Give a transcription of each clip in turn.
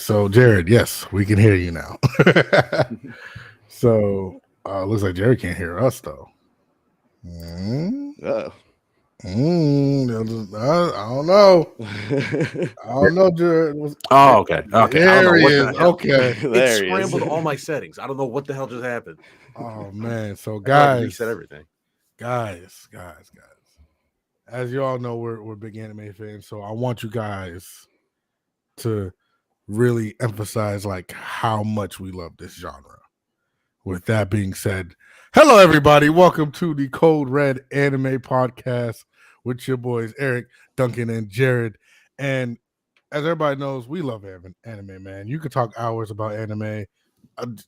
So Jared, yes, we can hear you now. So looks like Jared can't hear us though. Oh. I don't know. I don't know, Jared. Oh, okay. Okay. I don't There know he what is. the hell. Okay. It There he is. scrambled all my settings. I don't know what the hell just happened. Oh man. So I had to guys, reset everything. guys. As you all know, we're big anime fans. So I want you guys to really emphasize like how much we love this genre. With that being said, hello everybody. Welcome to the Code Red Anime Podcast with your boys Eric, Duncan, and Jared. And as everybody knows, we love anime, man. You could talk hours about anime.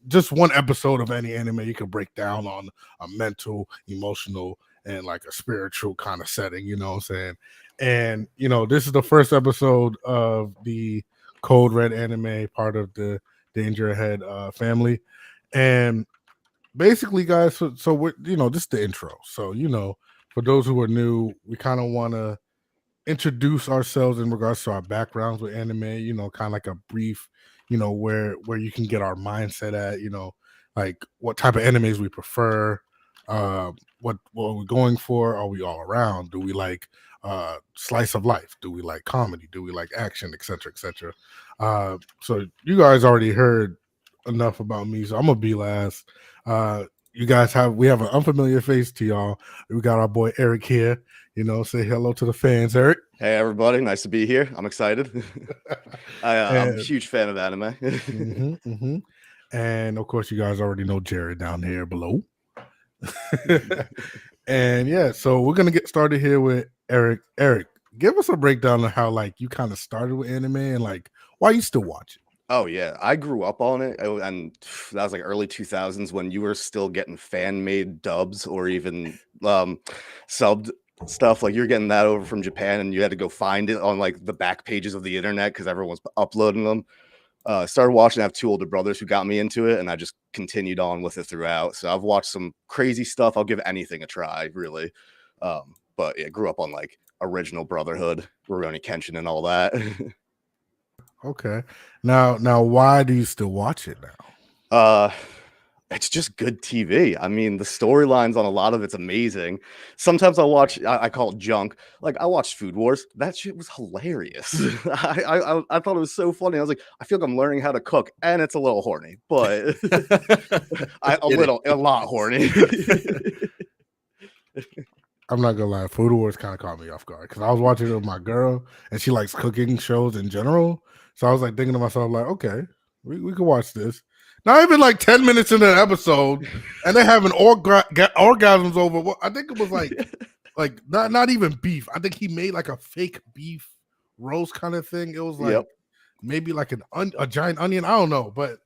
Just one episode of any anime you could break down on a mental, emotional, and like a spiritual kind of setting, you know what I'm saying? And this is the first episode of the Code Red Anime, part of the Danger Ahead family. And basically, guys, so we're this is the intro. So for those who are new, we kind of want to introduce ourselves in regards to our backgrounds with anime, kind of like a brief, where you can get our mindset at, like what type of animes we prefer, what we're going for. Are we all around? Do we like slice of life? Do we like comedy? Do we like action, etc., etc.? So you guys already heard enough about me, so I'm gonna be last. We have an unfamiliar face to y'all. We got our boy Eric here. Say hello to the fans, Eric. Hey everybody, nice to be here. I'm excited. I'm a huge fan of anime. And of course, you guys already know Jared down here below. And yeah, so we're gonna get started here with Eric. Eric, give us a breakdown of how like you kind of started with anime and like why you still watch it. Oh yeah, I grew up on it, and that was like early 2000s when you were still getting fan-made dubs or even subbed stuff. Like you're getting that over from Japan, and you had to go find it on like the back pages of the internet because everyone's uploading them. Started watching. I have two older brothers who got me into it, and I just continued on with it throughout. So I've watched some crazy stuff. I'll give anything a try, really. But yeah, grew up on like original Brotherhood, Rurouni Kenshin, and all that. Okay. Now, why do you still watch it now? It's just good TV. I mean, the storylines on a lot of it's amazing. Sometimes I'll watch, I call it junk. Like I watched Food Wars. That shit was hilarious. I thought it was so funny. I was like, I feel like I'm learning how to cook, and it's a little horny, but a lot horny. I'm not gonna lie, Food Wars kind of caught me off guard because I was watching it with my girl, and she likes cooking shows in general. So I was like thinking to myself, like, okay, we can watch this. Not even like 10 minutes into an episode, and they're having orgasms over what I think it was like not even beef. I think he made like a fake beef roast kind of thing. It was like maybe like a giant onion. I don't know, but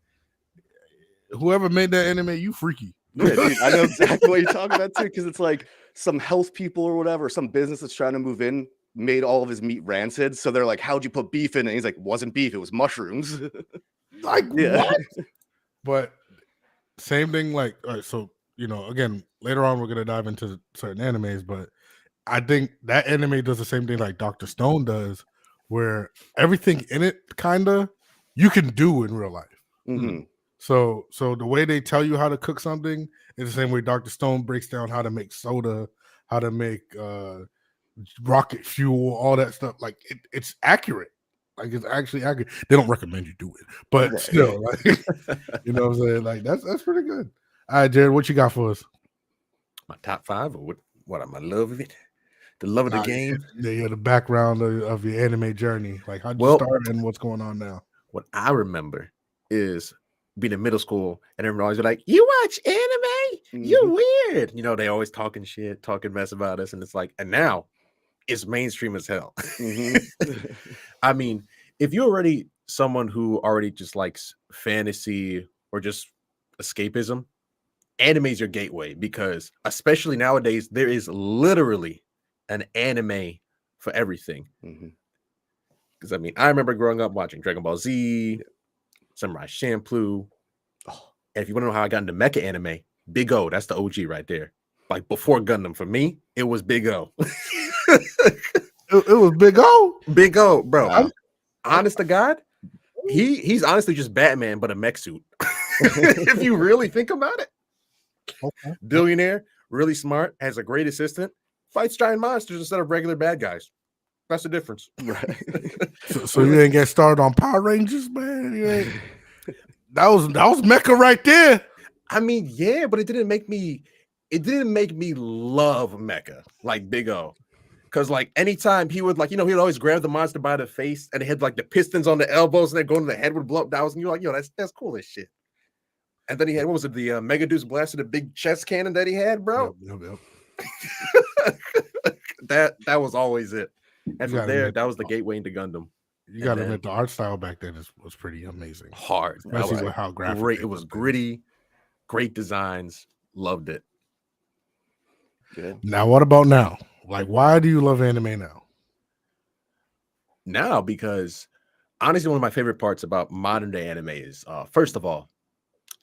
whoever made that anime, you freaky. Yeah, dude, I know exactly what you're talking about too, because it's like some health people or whatever, some business that's trying to move in, made all of his meat rancid. So they're like, how'd you put beef in it? And he's like, wasn't beef, it was mushrooms. Like, what? But same thing, like, all right, so, again, later on, we're going to dive into certain animes, but I think that anime does the same thing like Dr. Stone does, where everything in it, kind of, you can do in real life. Mm-hmm. So the way they tell you how to cook something is the same way Dr. Stone breaks down how to make soda, how to make rocket fuel, all that stuff. Like it's accurate. Like it's actually accurate. They don't recommend you do it, but still, like you know what I'm saying? Like that's pretty good. All right, Jared, what you got for us? My top 5 or what am I love of it? The love of the game. Yeah, the background of your anime journey. Like how'd you start and what's going on now? What I remember is being in middle school and everyone always be like, you watch anime? You're weird. They always talking shit, talking mess about us. And it's like, and now it's mainstream as hell. I mean, if you're already someone who already just likes fantasy or just escapism, anime is your gateway because especially nowadays, there is literally an anime for everything. Because I mean, I remember growing up watching Dragon Ball Z, Samurai Champloo. And if you want to know how I got into mecha anime, Big O, that's the OG right there. Like before Gundam, for me, it was Big O. It was Big O? Big O, bro. Wow. Honest to God, he's honestly just Batman, but a mech suit. If you really think about it. Okay. Billionaire, really smart, has a great assistant, fights giant monsters instead of regular bad guys. That's the difference. Right. So you didn't get started on Power Rangers, man. You ain't, that was Mecha right there. I mean, yeah, but it didn't make me love Mecha like Big O. Because like anytime he would like, he'd always grab the monster by the face and it had like the pistons on the elbows and then going to the head would blow up down. And you're like, that's cool as shit. And then he had, what was it, the Mega Deuce Blaster, the big chest cannon that he had, bro? Yep. that was always it. And from there, admit, that was the gateway into Gundam. You got to admit, the art style back then was pretty amazing. Hard. Especially with how graphic great. It was gritty, great designs. Loved it. Good. Now, what about now? Like, why do you love anime now? Now, because honestly, one of my favorite parts about modern day anime is, first of all,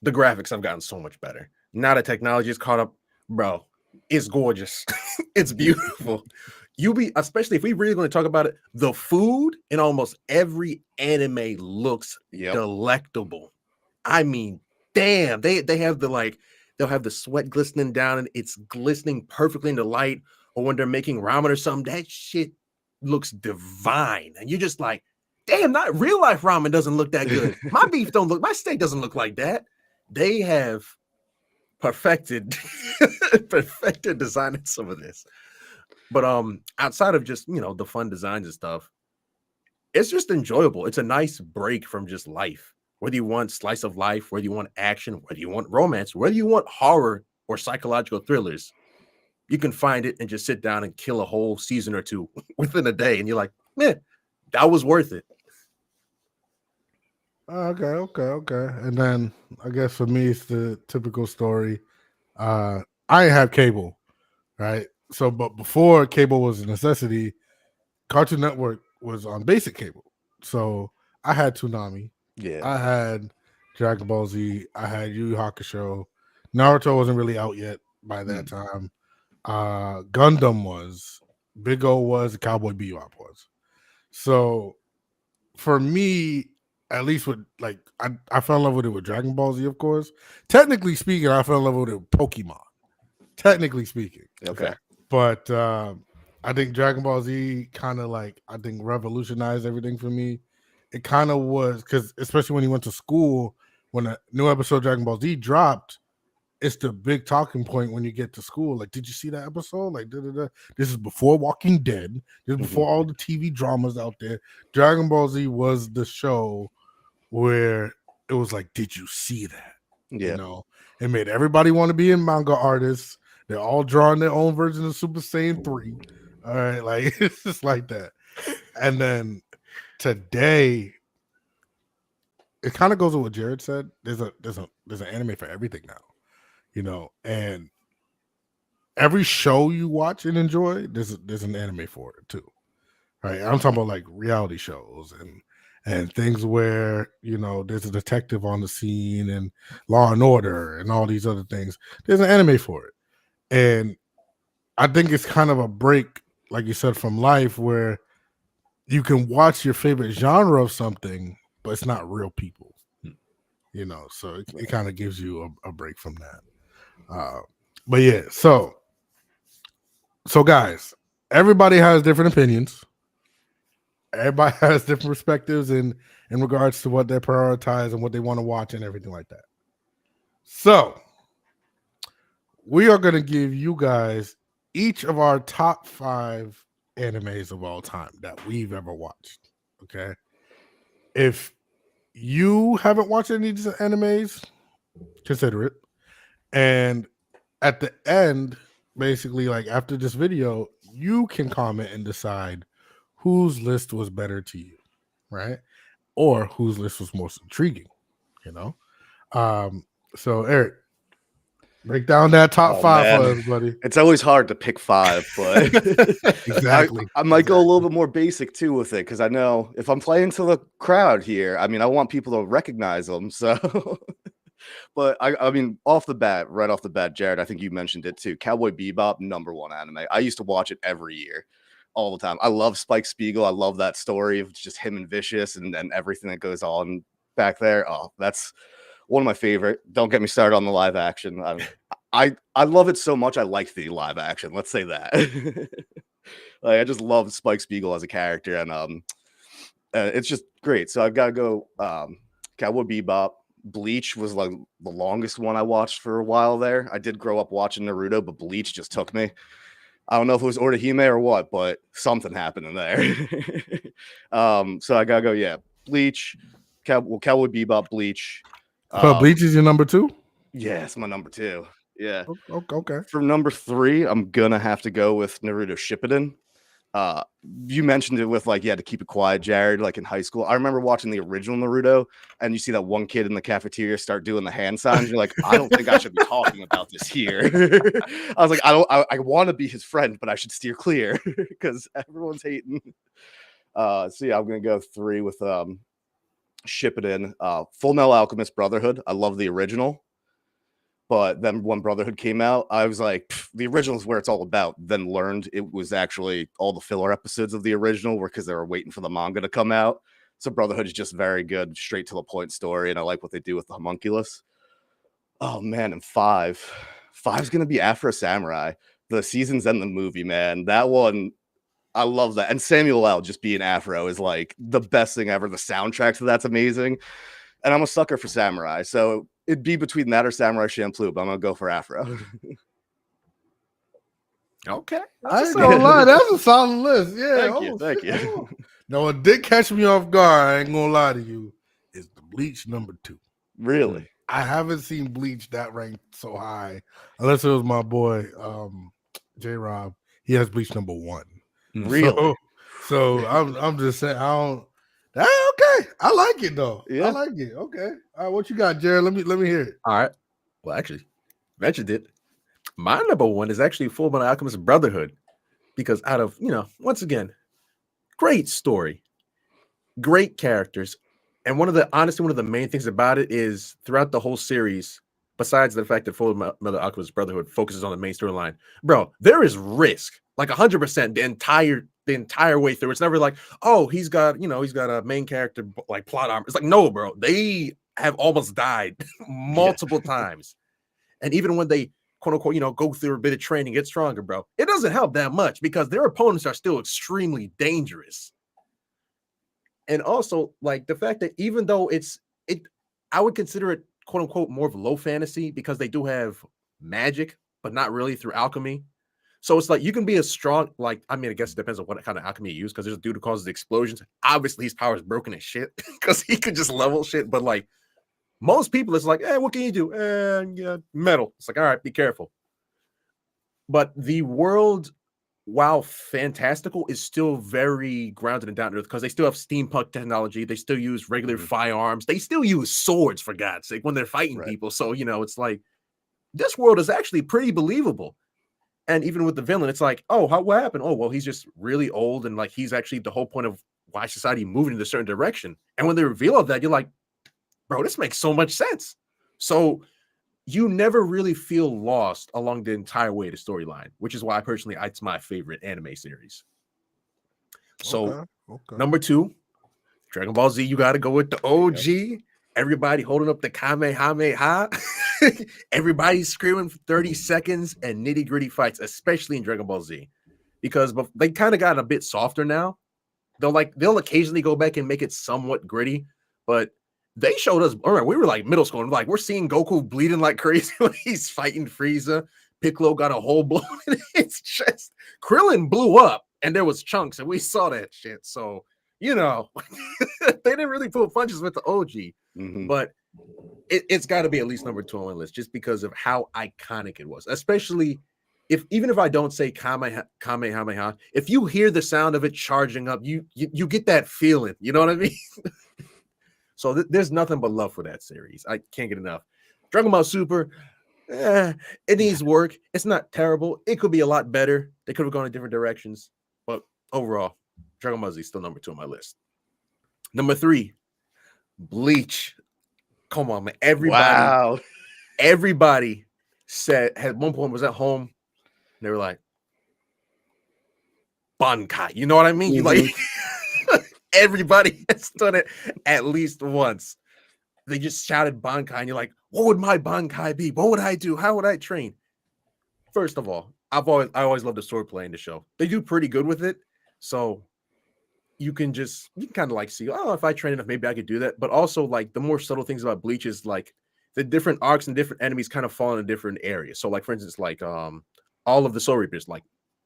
the graphics have gotten so much better. Now that technology is caught up, bro, it's gorgeous. It's beautiful. Especially if we really going to talk about it, the food in almost every anime looks delectable. I mean, damn, they have they'll have the sweat glistening down and it's glistening perfectly in the light, or when they're making ramen or something, that shit looks divine. And you're just like, damn, not real life ramen doesn't look that good. My steak doesn't look like that. They have perfected designing some of this. But outside of just the fun designs and stuff, it's just enjoyable. It's a nice break from just life. Whether you want slice of life, whether you want action, whether you want romance, whether you want horror or psychological thrillers, you can find it and just sit down and kill a whole season or two within a day. And you're like, man, that was worth it. Okay. And then I guess for me, it's the typical story. I have cable, right? So, but before cable was a necessity, Cartoon Network was on basic cable. So I had Toonami. Yeah. I had Dragon Ball Z. I had Yu Yu Hakusho. Naruto wasn't really out yet by that time. Gundam was. Big O was. Cowboy Bebop was. So for me, at least with like I fell in love with it with Dragon Ball Z, of course. Technically speaking, I fell in love with it with Pokemon. Technically speaking. Okay. But I think Dragon Ball Z kind of revolutionized everything for me. It kind of was because especially when he went to school, when a new episode of Dragon Ball Z dropped, it's the big talking point when you get to school. Like, did you see that episode? Like, this is before Walking Dead. This is before all the TV dramas out there. Dragon Ball Z was the show where it was like, did you see that? Yeah. It made everybody want to be a manga artist. They're all drawing their own version of Super Saiyan 3. All right, like it's just like that. And then today, it kind of goes with what Jared said. There's an anime for everything now, and every show you watch and enjoy, there's an anime for it too, right? I'm talking about like reality shows and things where there's a detective on the scene and Law and Order and all these other things. There's an anime for it, and I think it's kind of a break, like you said, from life where you can watch your favorite genre of something, but it's not real people, so it kind of gives you a break from that. But yeah, so guys, everybody has different opinions. Everybody has different perspectives in regards to what they prioritize and what they want to watch and everything like that. So we are going to give you guys each of our top 5 animes of all time that we've ever watched. Okay. If you haven't watched any of these animes, consider it. And at the end, basically, like after this video, you can comment and decide whose list was better to you, right? Or whose list was most intriguing, So Eric, break down that top 5 for us, buddy. It's always hard to pick 5, but exactly. I might go a little bit more basic too with it, because I know if I'm playing to the crowd here, I mean, I want people to recognize them. So, but I mean, right off the bat, Jared, I think you mentioned it too. Cowboy Bebop, #1 anime. I used to watch it every year. all the time. I love Spike Spiegel. I love that story of just him and Vicious and everything that goes on back there. Oh, that's one of my favorite. Don't get me started on the live action. I love it so much. I like the live action. Let's say that. Like, I just love Spike Spiegel as a character, and it's just great. So I've got to go. Cowboy Bebop. Bleach was like the longest one I watched for a while there. I did grow up watching Naruto, but Bleach just took me. I don't know if it was Orihime or what, but something happened in there. So I gotta go. Yeah, Bleach, Cowboy Bebop, Bleach. So Bleach is your number 2? Yeah, it's my number 2. Yeah. Okay. For number 3, I'm gonna have to go with Naruto Shippuden. You mentioned it with like, you had to keep it quiet, Jared, like in high school. I remember watching the original Naruto, and you see that one kid in the cafeteria start doing the hand signs. You're like, I don't think I should be talking about this here. I was like, I want to be his friend, but I should steer clear because everyone's hating. So yeah, I'm gonna go 3 with Shippuden. Full Metal Alchemist Brotherhood. I love the original. But then when Brotherhood came out, I was like, the original is where it's all about. Then learned it was actually all the filler episodes of the original were because they were waiting for the manga to come out. So Brotherhood is just very good, straight to the point story. And I like what they do with the homunculus. Oh, man. And 5's going to be Afro Samurai. The seasons and the movie, man. That one, I love that. And Samuel L. just being Afro is like the best thing ever. The soundtrack to that's amazing. And I'm a sucker for Samurai. So it'd be between that or Samurai Champloo, but I'm gonna go for Afro. Okay, I ain't gonna lie, that's a solid list. Yeah, Thank you. No, what did catch me off guard, I ain't gonna lie to you, is the Bleach number 2. Really? I haven't seen Bleach that ranked so high, unless it was my boy J Rob. He has Bleach number 1. Really? So I'm just saying, I don't. Okay, I like it though. Yeah. I like it. Okay, all right. What you got, Jared? Let me hear it. All right. Well, actually, mentioned it. My number 1 is actually Full Metal Alchemist Brotherhood, because out of, once again, great story, great characters, and one of the main things about it is throughout the whole series, besides the fact that Full Metal Alchemist Brotherhood focuses on the main storyline, bro, there is risk, like 100% the entire way through. It's never like, oh, he's got a main character like plot armor. It's like, no, bro, they have almost died multiple times. And even when they quote unquote, go through a bit of training, get stronger, bro, it doesn't help that much because their opponents are still extremely dangerous. And also, like, the fact that even though I would consider it quote unquote more of low fantasy because they do have magic, but not really through alchemy. So it's like you can be as strong, like, I mean, I guess it depends on what kind of alchemy you use, because there's a dude who causes explosions. Obviously, his power is broken as shit because he could just level shit. But like most people, it's like, what can you do? Yeah, metal. It's like, all right, be careful. But the world, while fantastical, is still very grounded and down to earth because they still have steampunk technology. They still use regular firearms. They still use swords, for God's sake, when they're fighting people. So, it's like this world is actually pretty believable. And even with the villain, it's like, what happened? Oh, well, he's just really old. And like, he's actually the whole point of why society moved in a certain direction. And when they reveal all that, you're like, bro, this makes so much sense. So you never really feel lost along the entire way of the storyline, which is why personally, it's my favorite anime series. So number 2, Dragon Ball Z, you got to go with the OG. Yep. Everybody holding up the Kamehameha. Everybody's screaming for 30 seconds and nitty gritty fights, especially in Dragon Ball Z, because they kind of got a bit softer now. They'll occasionally go back and make it somewhat gritty, but they showed us. All right, we were like middle school, and like we're seeing Goku bleeding like crazy when he's fighting Frieza. Piccolo got a hole blown in his chest. Krillin blew up, and there was chunks, and we saw that shit. So they didn't really pull punches with the OG, but it's got to be at least number 2 on my list just because of how iconic it was. Especially even if I don't say Kamehameha, if you hear the sound of it charging up, you get that feeling. You know what I mean? So there's nothing but love for that series. I can't get enough. Dragon Ball Super, it needs work. It's not terrible. It could be a lot better. They could have gone in different directions. But overall, Dragon Ball Z is still number 2 on my list. Number 3, Bleach. Come on, man. Everybody said at one point was at home. And they were like, Bankai. You know what I mean? You like everybody has done it at least once. They just shouted Bankai, and you're like, what would my Bankai be? What would I do? How would I train? First of all, I always loved the sword play in the show. They do pretty good with it. So you can kind of like see, oh, if I train enough, maybe I could do that. But also, like, the more subtle things about Bleach is like the different arcs and different enemies kind of fall in a different area. So, like, for instance, like all of the Soul Reapers, like,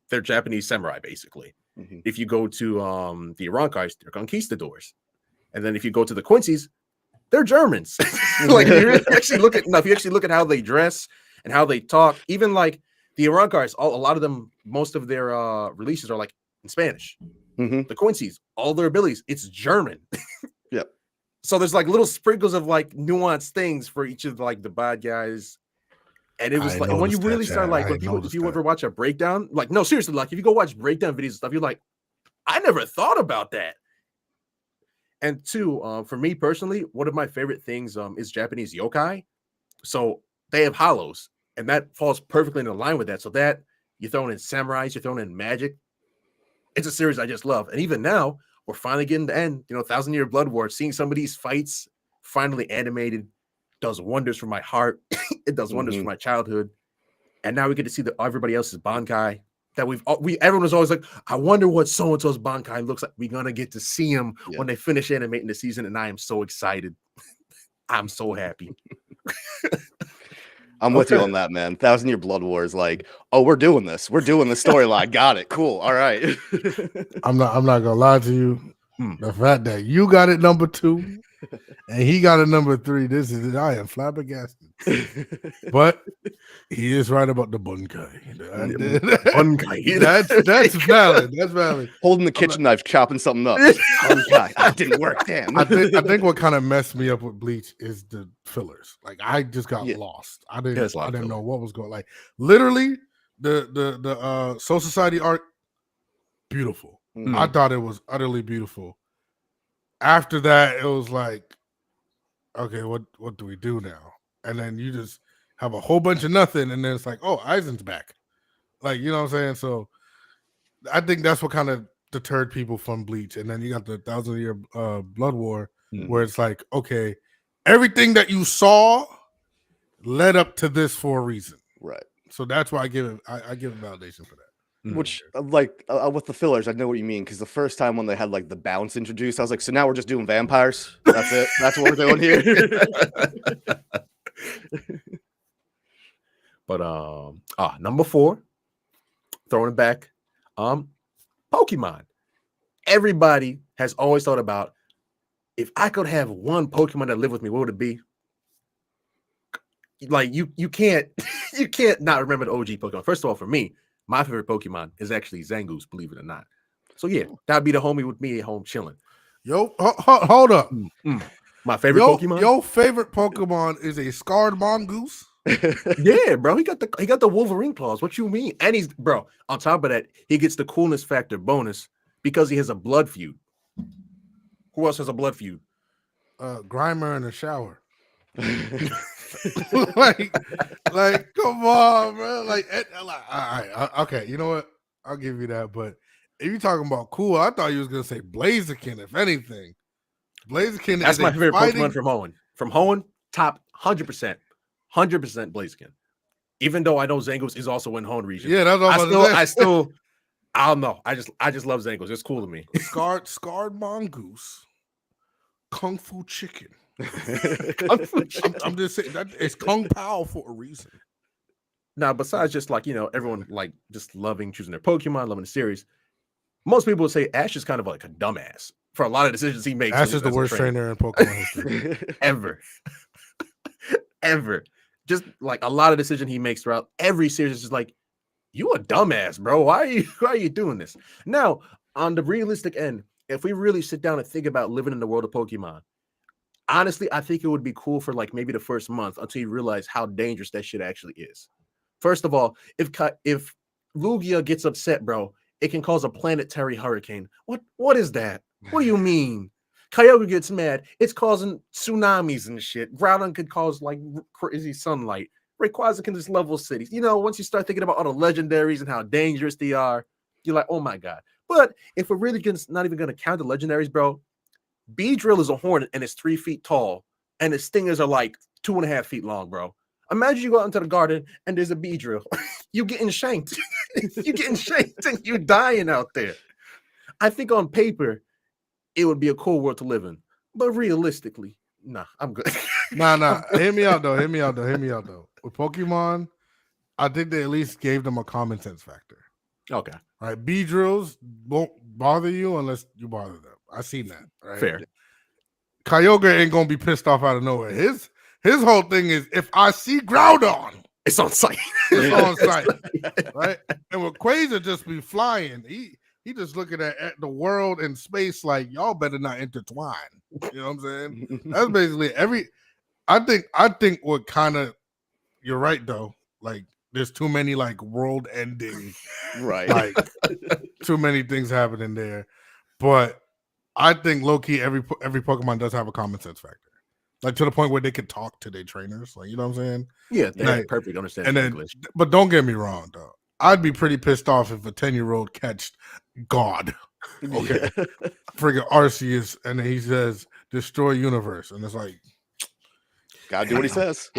they're Japanese samurai, basically. Mm-hmm. If you go to the Arankais, they're conquistadors. And then if you go to the Quincy's, they're Germans. Like, if you actually look at how they dress and how they talk, even like the Arankais, a lot of them, most of their releases are like in Spanish. Mm-hmm. The Quincy's, all their abilities, it's German. Yep. So there's like little sprinkles of like nuanced things for each of like the bad guys. And it was like, and when you really start like, if you ever watch a breakdown, like, no, seriously, like if you go watch breakdown videos and stuff, you're like, I never thought about that. And two, for me personally, one of my favorite things is Japanese yokai. So they have hollows, and that falls perfectly in line with that. So that you're throwing in samurais, you're throwing in magic. It's a series I just love. And even now, we're finally getting to end, 1,000-Year Blood War. Seeing some of these fights finally animated does wonders for my heart. It does wonders for my childhood. And now we get to see everybody else's Bankai that everyone was always like, I wonder what so-and-so's Bankai looks like. We're going to get to see him when they finish animating the season. And I am so excited. I'm so happy. I'm with you on that, man. 1,000-Year Blood War is like, oh, we're doing this. We're doing the storyline. Got it. Cool. All right. I'm not gonna lie to you. The fact that you got it number 2 and he got it number 3, I am flabbergasted. But he is right about the Bankai. That's valid. That's valid. Holding the kitchen knife, chopping something up. Bankai. That didn't work. Damn. I think what kind of messed me up with Bleach is the fillers. Like, I just got lost. I didn't know what was going. Like, literally the Soul Society arc, beautiful. I thought it was utterly beautiful. After that, it was like, okay, what do we do now? And then you just have a whole bunch of nothing, and then it's like, oh, Aizen's back. Like, you know what I'm saying? So I think that's what kind of deterred people from Bleach. And then you got the 1,000-Year Blood War, where it's like, okay, everything that you saw led up to this for a reason. Right. So that's why I give it validation for that. Which, like, with the fillers, I know what you mean, because the first time when they had like the bounce introduced, I was like, so now we're just doing vampires. That's it. That's what we're doing here. But number 4, throwing it back, Pokemon. Everybody has always thought about, if I could have one Pokemon that lived with me, what would it be? Like, you can't not remember the OG Pokemon. First of all, for me, my favorite Pokemon is actually Zangoose, believe it or not. So yeah, that'd be the homie with me at home chilling. Yo, hold up. My favorite Pokemon. Your favorite Pokemon is a scarred mongoose. Yeah, bro. He got the Wolverine claws. What you mean? And he's, bro, on top of that, he gets the coolness factor bonus because he has a blood feud. Who else has a blood feud? Grimer in the shower. like, come on, bro. Like, all right, okay. You know what? I'll give you that. But if you're talking about cool, I thought you was gonna say Blaziken. If anything, Blaziken. That's my favorite Pokemon from Hoenn. From Hoenn, top 100%, Blaziken. Even though I know Zangoose is also in Hoenn region. Yeah, that's all. I don't know. I just love Zangoose. It's cool to me. Scarred mongoose, Kung Fu chicken. I'm just saying that it's Kung Pao for a reason. Now, besides just like, everyone like just loving choosing their Pokemon, loving the series, most people would say Ash is kind of like a dumbass for a lot of decisions he makes. Ash is the worst trainer in Pokemon history ever. Just like a lot of decisions he makes throughout every series is just like, you a dumbass, bro. Why are you doing this? Now, on the realistic end, if we really sit down and think about living in the world of Pokemon, honestly, I think it would be cool for like maybe the first month until you realize how dangerous that shit actually is. First of all, if Lugia gets upset, bro, it can cause a planetary hurricane. What is that? What do you mean? Kyogre gets mad, it's causing tsunamis and shit. Groudon could cause like crazy sunlight. Rayquaza can just level cities. Once you start thinking about all the legendaries and how dangerous they are, you're like, oh my god. But if we're really not even gonna count the legendaries, bro, Beedrill is a hornet and it's 3 feet tall, and its stingers are like 2.5 feet long, bro. Imagine you go out into the garden and there's a Beedrill. You getting shanked. You getting shanked and you dying out there. I think on paper, it would be a cool world to live in. But realistically, nah, I'm good. Nah. Hear me out though. With Pokemon, I think they at least gave them a common sense factor. Okay. Right. Beedrills won't bother you unless you bother them. I seen that. Right. Fair. Kyogre ain't gonna be pissed off out of nowhere. His whole thing is if I see Groudon, it's on site. It's on site. Right. And with Quasar just be flying, he just looking at the world and space like y'all better not intertwine. You know what I'm saying? That's basically I think what kind of you're right though. Like there's too many like world ending, right? Like too many things happening there. But I think low key every Pokemon does have a common sense factor. Like to the point where they can talk to their trainers. Like, you know what I'm saying? Yeah, they have perfect understanding of English. But don't get me wrong though. I'd be pretty pissed off if a 10-year-old catched God. Okay. Friggin' Arceus, and then he says, destroy universe. And it's like, gotta do what he says.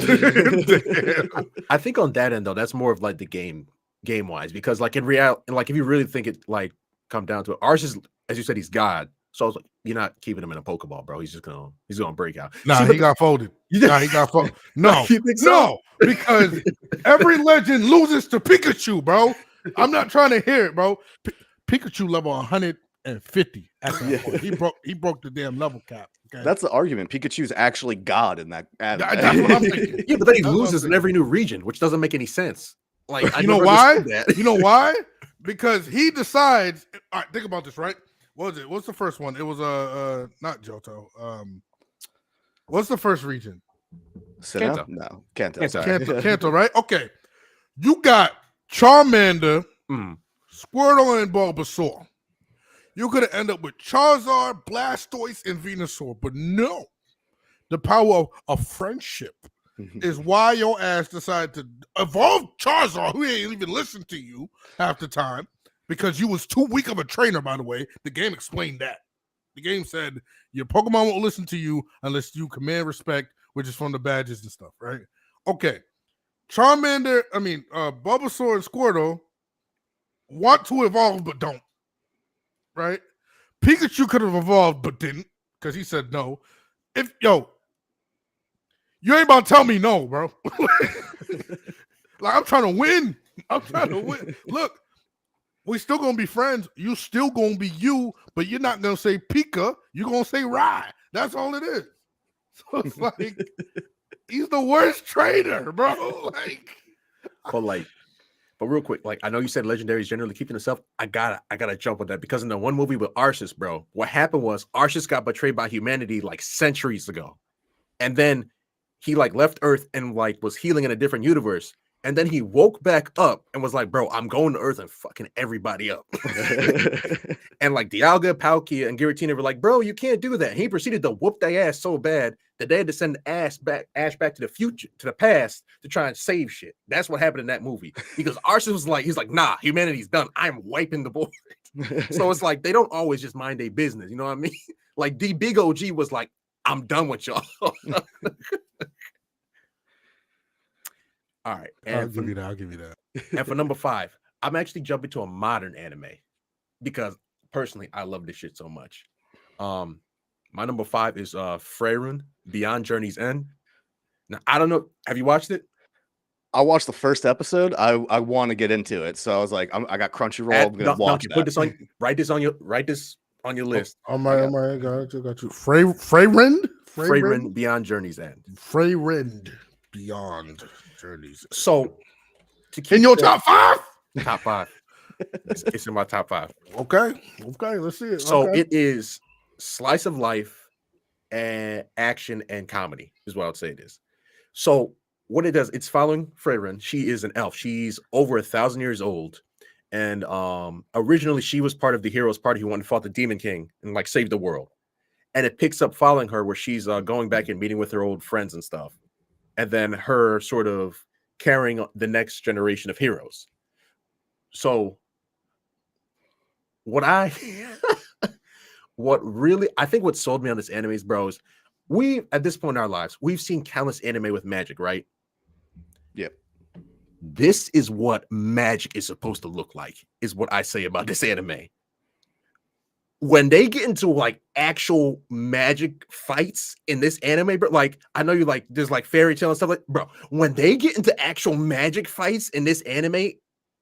I think on that end, though, that's more of like the game wise, because like in reality, like if you really think it like come down to it, Arceus, as you said, he's God. So I was like, you're not keeping him in a Pokeball, bro. He's gonna break out. Nah, he got folded. Nah, he got folded. No, no, because every legend loses to Pikachu, bro. I'm not trying to hear it, bro. Pikachu level 150 at that point. He broke the damn level cap. Okay? That's the argument. Pikachu's actually God in that. That's what I'm thinking. Yeah, but then he loses in every new region, which doesn't make any sense. Like, you know why? You know why? Because he decides. All right, think about this, right? What was it? What's the first one? It was not Johto. What's the first region? Kanto. No, Kanto. Kanto, right? Okay. You got Charmander, Squirtle, and Bulbasaur. You could have ended up with Charizard, Blastoise, and Venusaur, but no. The power of friendship is why your ass decided to evolve Charizard, who ain't even listened to you half the time. Because you was too weak of a trainer, by the way. The game explained that. The game said your Pokemon won't listen to you unless you command respect, which is from the badges and stuff, right? Okay. Bulbasaur and Squirtle want to evolve but don't, right? Pikachu could have evolved but didn't because he said no. You ain't about to tell me no, bro. Like, I'm trying to win. Look. We still gonna be friends. You still gonna be you, but you're not gonna say Pika. You're gonna say Rye. That's all it is. So it's like he's the worst trainer, bro. But real quick, like I know you said legendaries generally keeping themselves. I gotta jump on that because in the one movie with Arceus, bro, what happened was Arceus got betrayed by humanity like centuries ago, and then he like left Earth and like was healing in a different universe. And then he woke back up and was like, bro, I'm going to Earth and fucking everybody up. And like Dialga, Palkia, and Giratina were like, bro, you can't do that. And he proceeded to whoop their ass so bad that they had to send Ash back to the future, to the past, to try and save shit. That's what happened in that movie. Because Arceus was like, he's like, nah, humanity's done. I'm wiping the board. So it's like they don't always just mind their business. You know what I mean? Like the big OG was like, I'm done with y'all. All right. I'll give you that. And for number 5, I'm actually jumping to a modern anime because personally, I love this shit so much. My number 5 is Freyrun Beyond Journey's End. Now, I don't know. Have you watched it? I watched the first episode. I want to get into it, so I was like, I got Crunchyroll. I'm gonna watch that. Put this on. Write this on your list. I'm right. Got you. Freyrun Beyond Journey's End. Freyrun Beyond Journey's End. So, in your top 5? Top 5. It's in my top 5. Okay, let's see it. So it is slice of life and action and comedy is what I would say it is. So what it does, it's following Freyrun. She is an elf. She's over 1,000 years old. And originally she was part of the heroes party who went and fought the Demon King and like saved the world. And it picks up following her where she's going back and meeting with her old friends and stuff. And then her sort of carrying the next generation of heroes. So what what sold me on this anime is, bros, we at this point in our lives, we've seen countless anime with magic, right? Yep. This is what magic is supposed to look like, is what I say about this anime. When they get into like actual magic fights in this anime, bro, like I know you like there's like fairy tale and stuff like, bro. When they get into actual magic fights in this anime,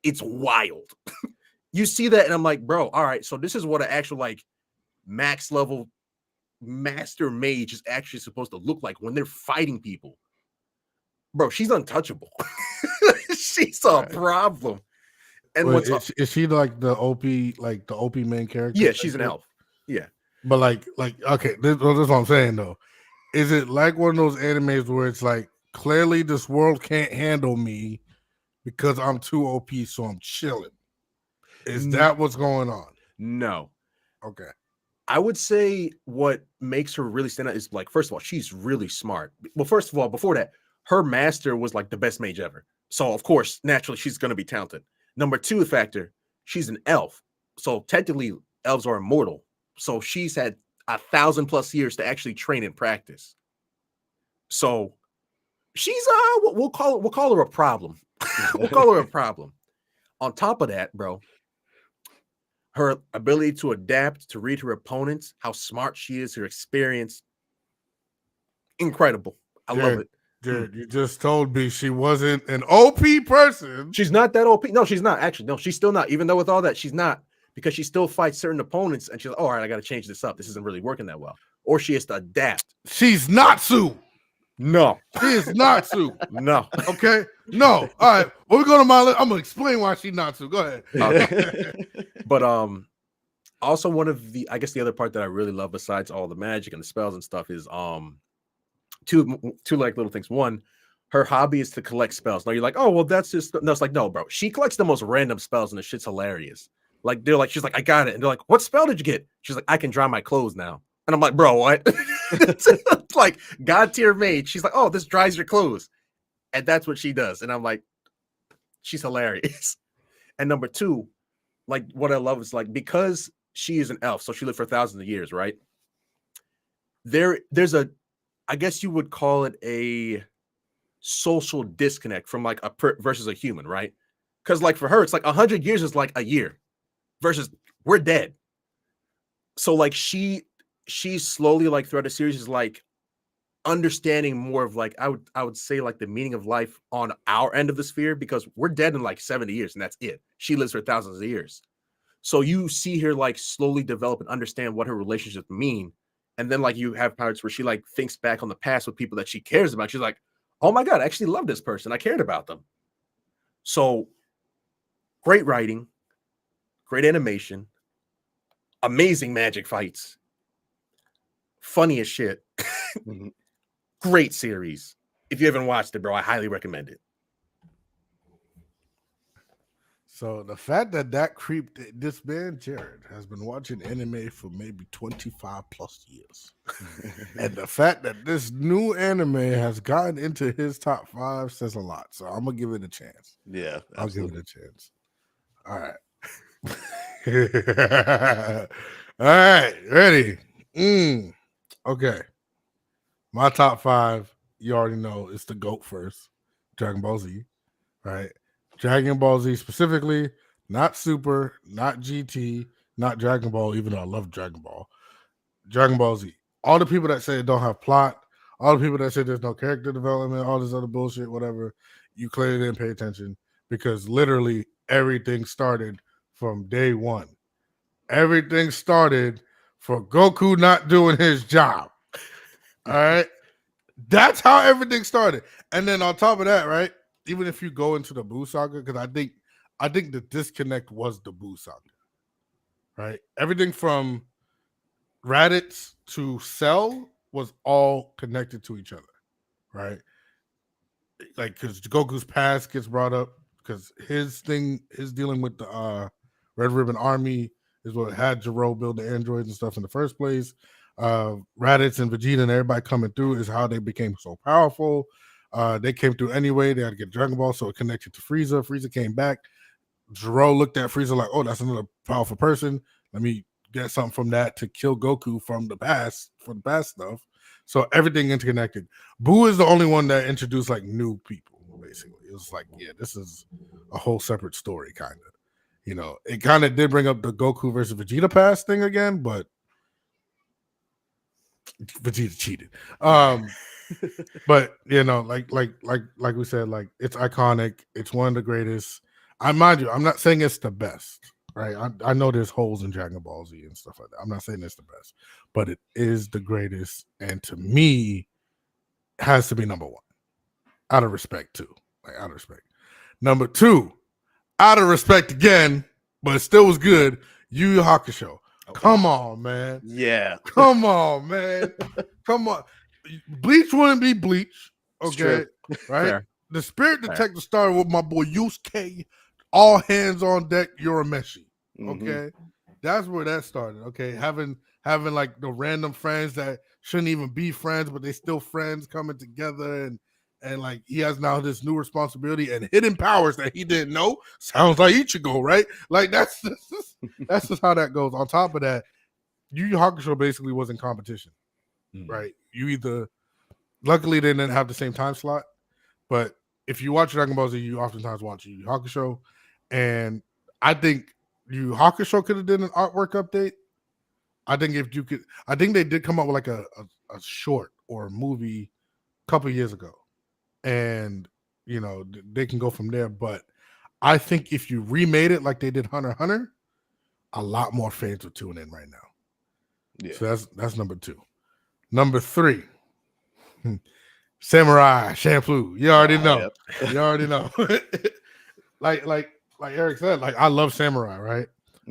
it's wild. You see that, and I'm like, bro, all right, so this is what an actual like max level master mage is actually supposed to look like when they're fighting people. Bro, she's untouchable. She's a problem. And Wait, is she like the OP main character? Yeah, she's an elf. Yeah. But like okay, this is what I'm saying though. Is it like one of those animes where it's like clearly this world can't handle me because I'm too OP, so I'm chilling? Is that what's going on? No. Okay. I would say what makes her really stand out is like, first of all, she's really smart. Well, first of all, before that, her master was like the best mage ever. So of course, naturally, she's going to be talented. Number two factor, she's an elf. So technically, elves are immortal. So she's had 1,000+ years to actually train and practice. So she's we'll call her a problem. We'll call her a problem. On top of that, bro, her ability to adapt, to read her opponents, how smart she is, her experience, incredible. I love it. Jared, you just told me she wasn't an OP person. She's not that OP. No, she's not. Actually, no, she's still not. Even though with all that, she's not, because she still fights certain opponents, and she's like, oh, all right, I got to change this up. This isn't really working that well. Or she has to adapt. She's Natsu. No. She is Natsu. No. Okay? No. All right. When we go to my list, I'm going to explain why she's Natsu. Go ahead. Okay. But also one of the, I guess the other part that I really love besides all the magic and the spells and stuff is two like little things. One, her hobby is to collect spells. Now you're like, oh, well, that's just, no, it's like, no, bro. She collects the most random spells and the shit's hilarious. Like, they're like, she's like, I got it. And they're like, what spell did you get? She's like, I can dry my clothes now. And I'm like, bro, what? Like God tier mage. She's like, oh, this dries your clothes. And that's what she does. And I'm like, she's hilarious. And number two, like what I love is like, because she is an elf, so she lived for thousands of years, right? There's a, I guess you would call it a social disconnect from like versus a human, right? Because like for her, it's like 100 years is like a year versus we're dead. So like she slowly like throughout the series is like understanding more of like I would say like the meaning of life on our end of the sphere, because we're dead in like 70 years and that's it. She lives for thousands of years. So you see her like slowly develop and understand what her relationships mean. And then like you have parts where she like thinks back on the past with people that she cares about. She's like, oh my God, I actually love this person. I cared about them. So great writing, great animation, amazing magic fights, funny as shit. Great series. If you haven't watched it, bro, I highly recommend it. So the fact that creep, this man Jared has been watching anime for maybe 25+ years, and the fact that this new anime has gotten into his top 5 says a lot. So I'm gonna give it a chance. Yeah, I'll give it a chance. All right. All right, ready? Okay. My top 5, you already know, is the GOAT first, Dragon Ball Z, right? Dragon Ball Z specifically, not Super, not GT, not Dragon Ball, even though I love Dragon Ball. Dragon Ball Z. All the people that say it don't have plot, all the people that say there's no character development, all this other bullshit, whatever, you clearly didn't pay attention, because literally everything started from day one. Everything started for Goku not doing his job. All right? That's how everything started. And then on top of that, right? Even if you go into the Buu saga, because I think the disconnect was the Buu saga, right? Everything from Raditz to Cell was all connected to each other, right? Like, because Goku's past gets brought up, because his dealing with the Red Ribbon Army is what had Jiro build the androids and stuff in the first place. Raditz and Vegeta and everybody coming through is how they became so powerful. They came through anyway. They had to get Dragon Ball, so it connected to Frieza. Frieza came back. Zoro looked at Frieza like, oh, that's another powerful person. Let me get something from that to kill Goku from the past, for the past stuff. So everything interconnected. Boo is the only one that introduced like new people, basically. It was like, yeah, this is a whole separate story, kind of. You know, it kind of did bring up the Goku versus Vegeta past thing again, but Vegeta cheated. But you know, like we said, like it's iconic. It's one of the greatest. I mind you, I'm not saying it's the best, right? I know there's holes in Dragon Ball Z and stuff like that. I'm not saying it's the best, but it is the greatest, and to me, has to be number one. Out of respect, too. Like out of respect. Number two, out of respect again, but it still was good. Yu Yu Hakusho. Come on, man. Yeah. Come on, man. Come on. Bleach wouldn't be Bleach. Okay. Right? Fair. The Spirit Detective started with my boy Yusuke. All hands on deck, Urameshi. Okay. That's where that started. Okay. Having like the random friends that shouldn't even be friends, but they still friends coming together, and like he has now this new responsibility and hidden powers that he didn't know. Sounds like Ichigo, right? Like that's just how that goes. On top of that, Yu Yu Hakusho basically was in competition, right? You either, luckily they didn't have the same time slot, but if you watch Dragon Ball Z, you oftentimes watch Yu Yu Hakusho, and I think Yu Yu Hakusho could have done an artwork update. I think if you could, I think they did come up with like a short or a movie a couple years ago, and you know they can go from there. But I think if you remade it like they did Hunter x Hunter, a lot more fans would tune in right now. Yeah. So that's number two. Number three, Samurai Champloo. You already know. Yep. You already know. like Eric said, like I love Samurai, right?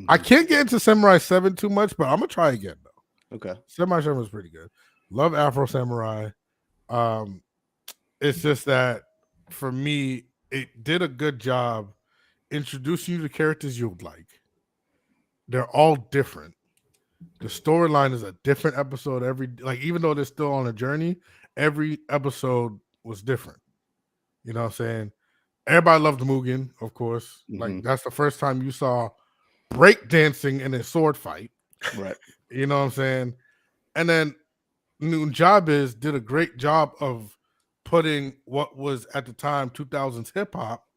I can't get into Samurai 7 too much, but I'm gonna try again though. Okay. Samurai 7 was pretty good. Love Afro Samurai. It's just that for me, it did a good job introducing you to characters you would like. They're all different. The storyline is a different episode every, like, even though they're still on a journey, every episode was different. You know what I'm saying? Everybody loved Mugen, of course. Like that's the first time you saw breakdancing in a sword fight. Right. You know what I'm saying? And then Nunjabez did a great job of putting what was at the time 2000s hip hop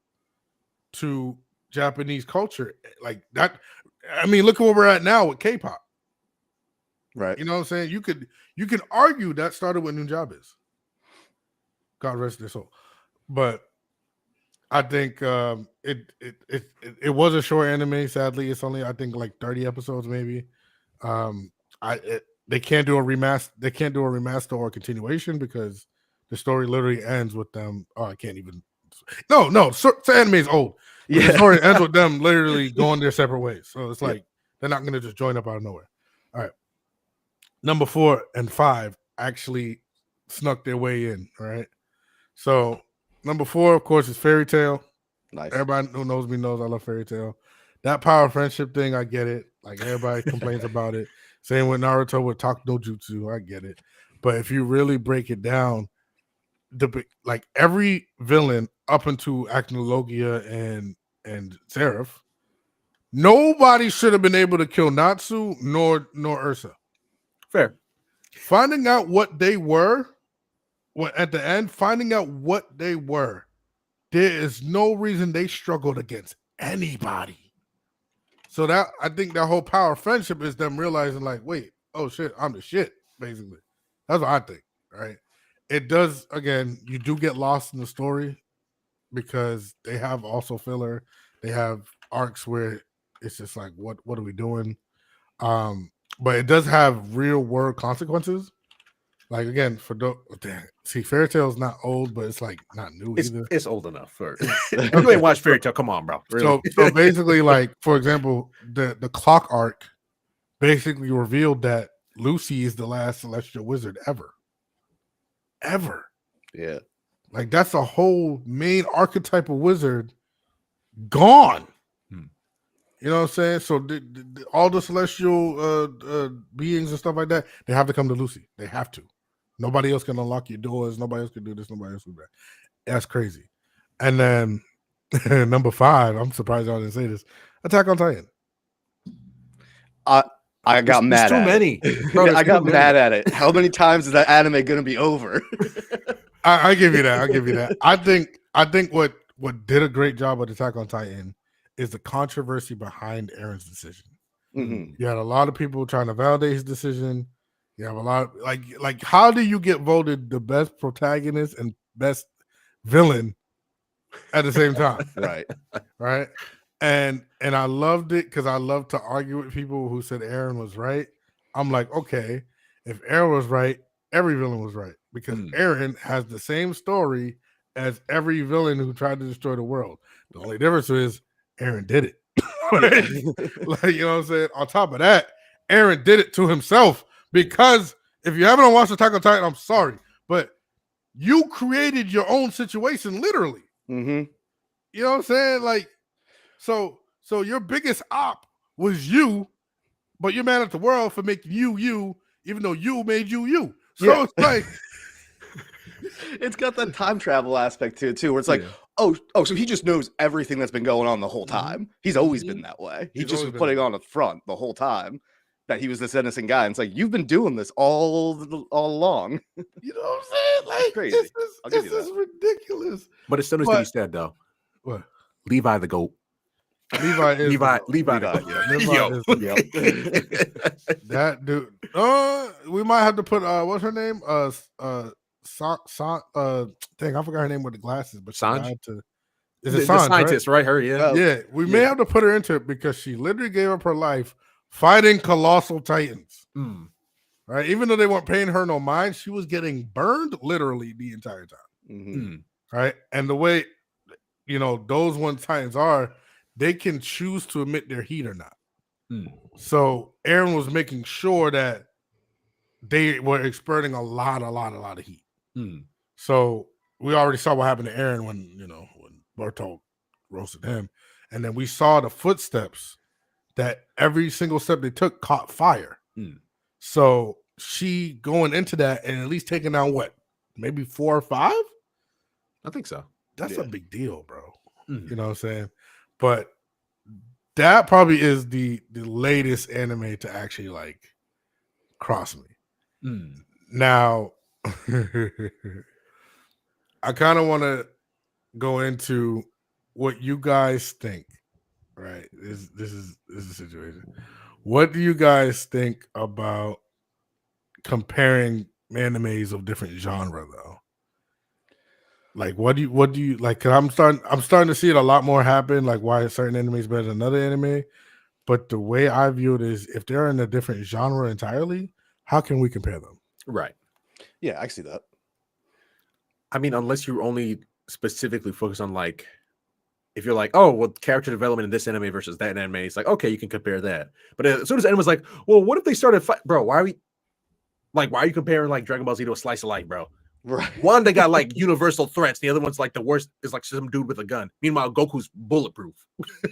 to Japanese culture. Like that. I mean, look at where we're at now with K-pop. Right. You know what I'm saying? You could argue that started with Nunjabez. God rest their soul. But I think it was a short anime. Sadly, it's only I think like 30 episodes maybe. They can't do a remaster. They can't do a remaster or a continuation because the story literally ends with them. Oh, I can't even. No. So anime is old. Yeah. The story ends with them literally going their separate ways. So it's like they're not going to just join up out of nowhere. All right. Number 4 and 5 actually snuck their way in. Right. So number 4, of course, is Fairy Tail. Nice. Everybody who knows me knows I love Fairy Tail. That power friendship thing, I get it. Like everybody complains about it. Same with Naruto with Talk No Jutsu, I get it. But if you really break it down, like every villain up into Acnologia and Seraph, nobody should have been able to kill Natsu nor Ursa. Fair. Finding out what they were, at the end, finding out what they were, there is no reason they struggled against anybody. So that I think that whole power of friendship is them realizing, like, wait, oh shit, I'm the shit, basically. That's what I think, right? It does, again, you do get lost in the story because they have also filler. They have arcs where it's just like, what are we doing? But it does have real world consequences. Like again, Fairy Tail is not old, but it's like not new either. It's old enough for if you ain't watched Fairy Tail. Come on, bro. Really? So basically, like for example, the clock arc basically revealed that Lucy is the last celestial wizard ever. Yeah, like that's a whole main archetypal wizard gone. You know what I'm saying? So all the celestial beings and stuff like that, they have to come to Lucy. They have to. Nobody else can unlock your doors. Nobody else can do this. Nobody else can do that. That's crazy. And then Number 5. I'm surprised y'all didn't say this. Attack on Titan. I got mad too at many. it. Bro, I got mad at it. How many times is that anime gonna be over? I give you that. I'll give you that. I think what did a great job with Attack on Titan is the controversy behind Aaron's decision. Mhm. You had a lot of people trying to validate his decision. You have a lot of, like how do you get voted the best protagonist and best villain at the same time? Right. Right. And I loved it because I love to argue with people who said Aaron was right. I'm like, okay, if Aaron was right, every villain was right because Aaron has the same story as every villain who tried to destroy the world. The only difference is Aaron did it. Right? Like, you know what I'm saying? On top of that, Aaron did it to himself because if you haven't watched Attack on Titan, I'm sorry, but you created your own situation literally. Mm-hmm. You know what I'm saying? Like, so your biggest op was you, but you're mad at the world for making you, even though you made you. So it's like it's got that time travel aspect to it too, where it's like, oh, so he just knows everything that's been going on the whole time. He's always been that way. He just was putting on a front the whole time that he was this innocent guy. And it's like, you've been doing this all along. You know what I'm saying? Like, crazy. This is ridiculous. But it still needs to be said though. What? Levi the GOAT. Levi is Levi. That dude. We might have to put what's her name? Dang, I forgot her name with the glasses, but Sanj? Is it the Sanj, scientist, right? Her, yeah. Yeah, we may have to put her into it because she literally gave up her life fighting colossal titans. Right? Even though they weren't paying her no mind, she was getting burned literally the entire time. Right? And the way those one titans are, they can choose to emit their heat or not. So Aaron was making sure that they were exerting a lot of heat. So we already saw what happened to Aaron when Bertolt roasted him. And then we saw the footsteps that every single step they took caught fire. So she going into that and at least taking down what? Maybe 4 or 5? I think so. That's a big deal, bro. You know what I'm saying? But that probably is the latest anime to actually like cross me. Now, I kind of want to go into what you guys think. Right? This is the situation. What do you guys think about comparing animes of different genre though? Like, what do you like? Cause I'm starting to see it a lot more happen. Like, why certain anime is better than another anime. But the way I view it is, if they're in a different genre entirely, how can we compare them? Right. Yeah, I see that. I mean, unless you only specifically focus on like, if you're like, oh, well, character development in this anime versus that anime, it's like, okay, you can compare that. But as soon as anyone's like, well, what if they started fight, bro? Why are you comparing like Dragon Ball Z to a slice of life, bro? Right. One, they got like universal threats. The other one's like the worst is like some dude with a gun. Meanwhile, Goku's bulletproof.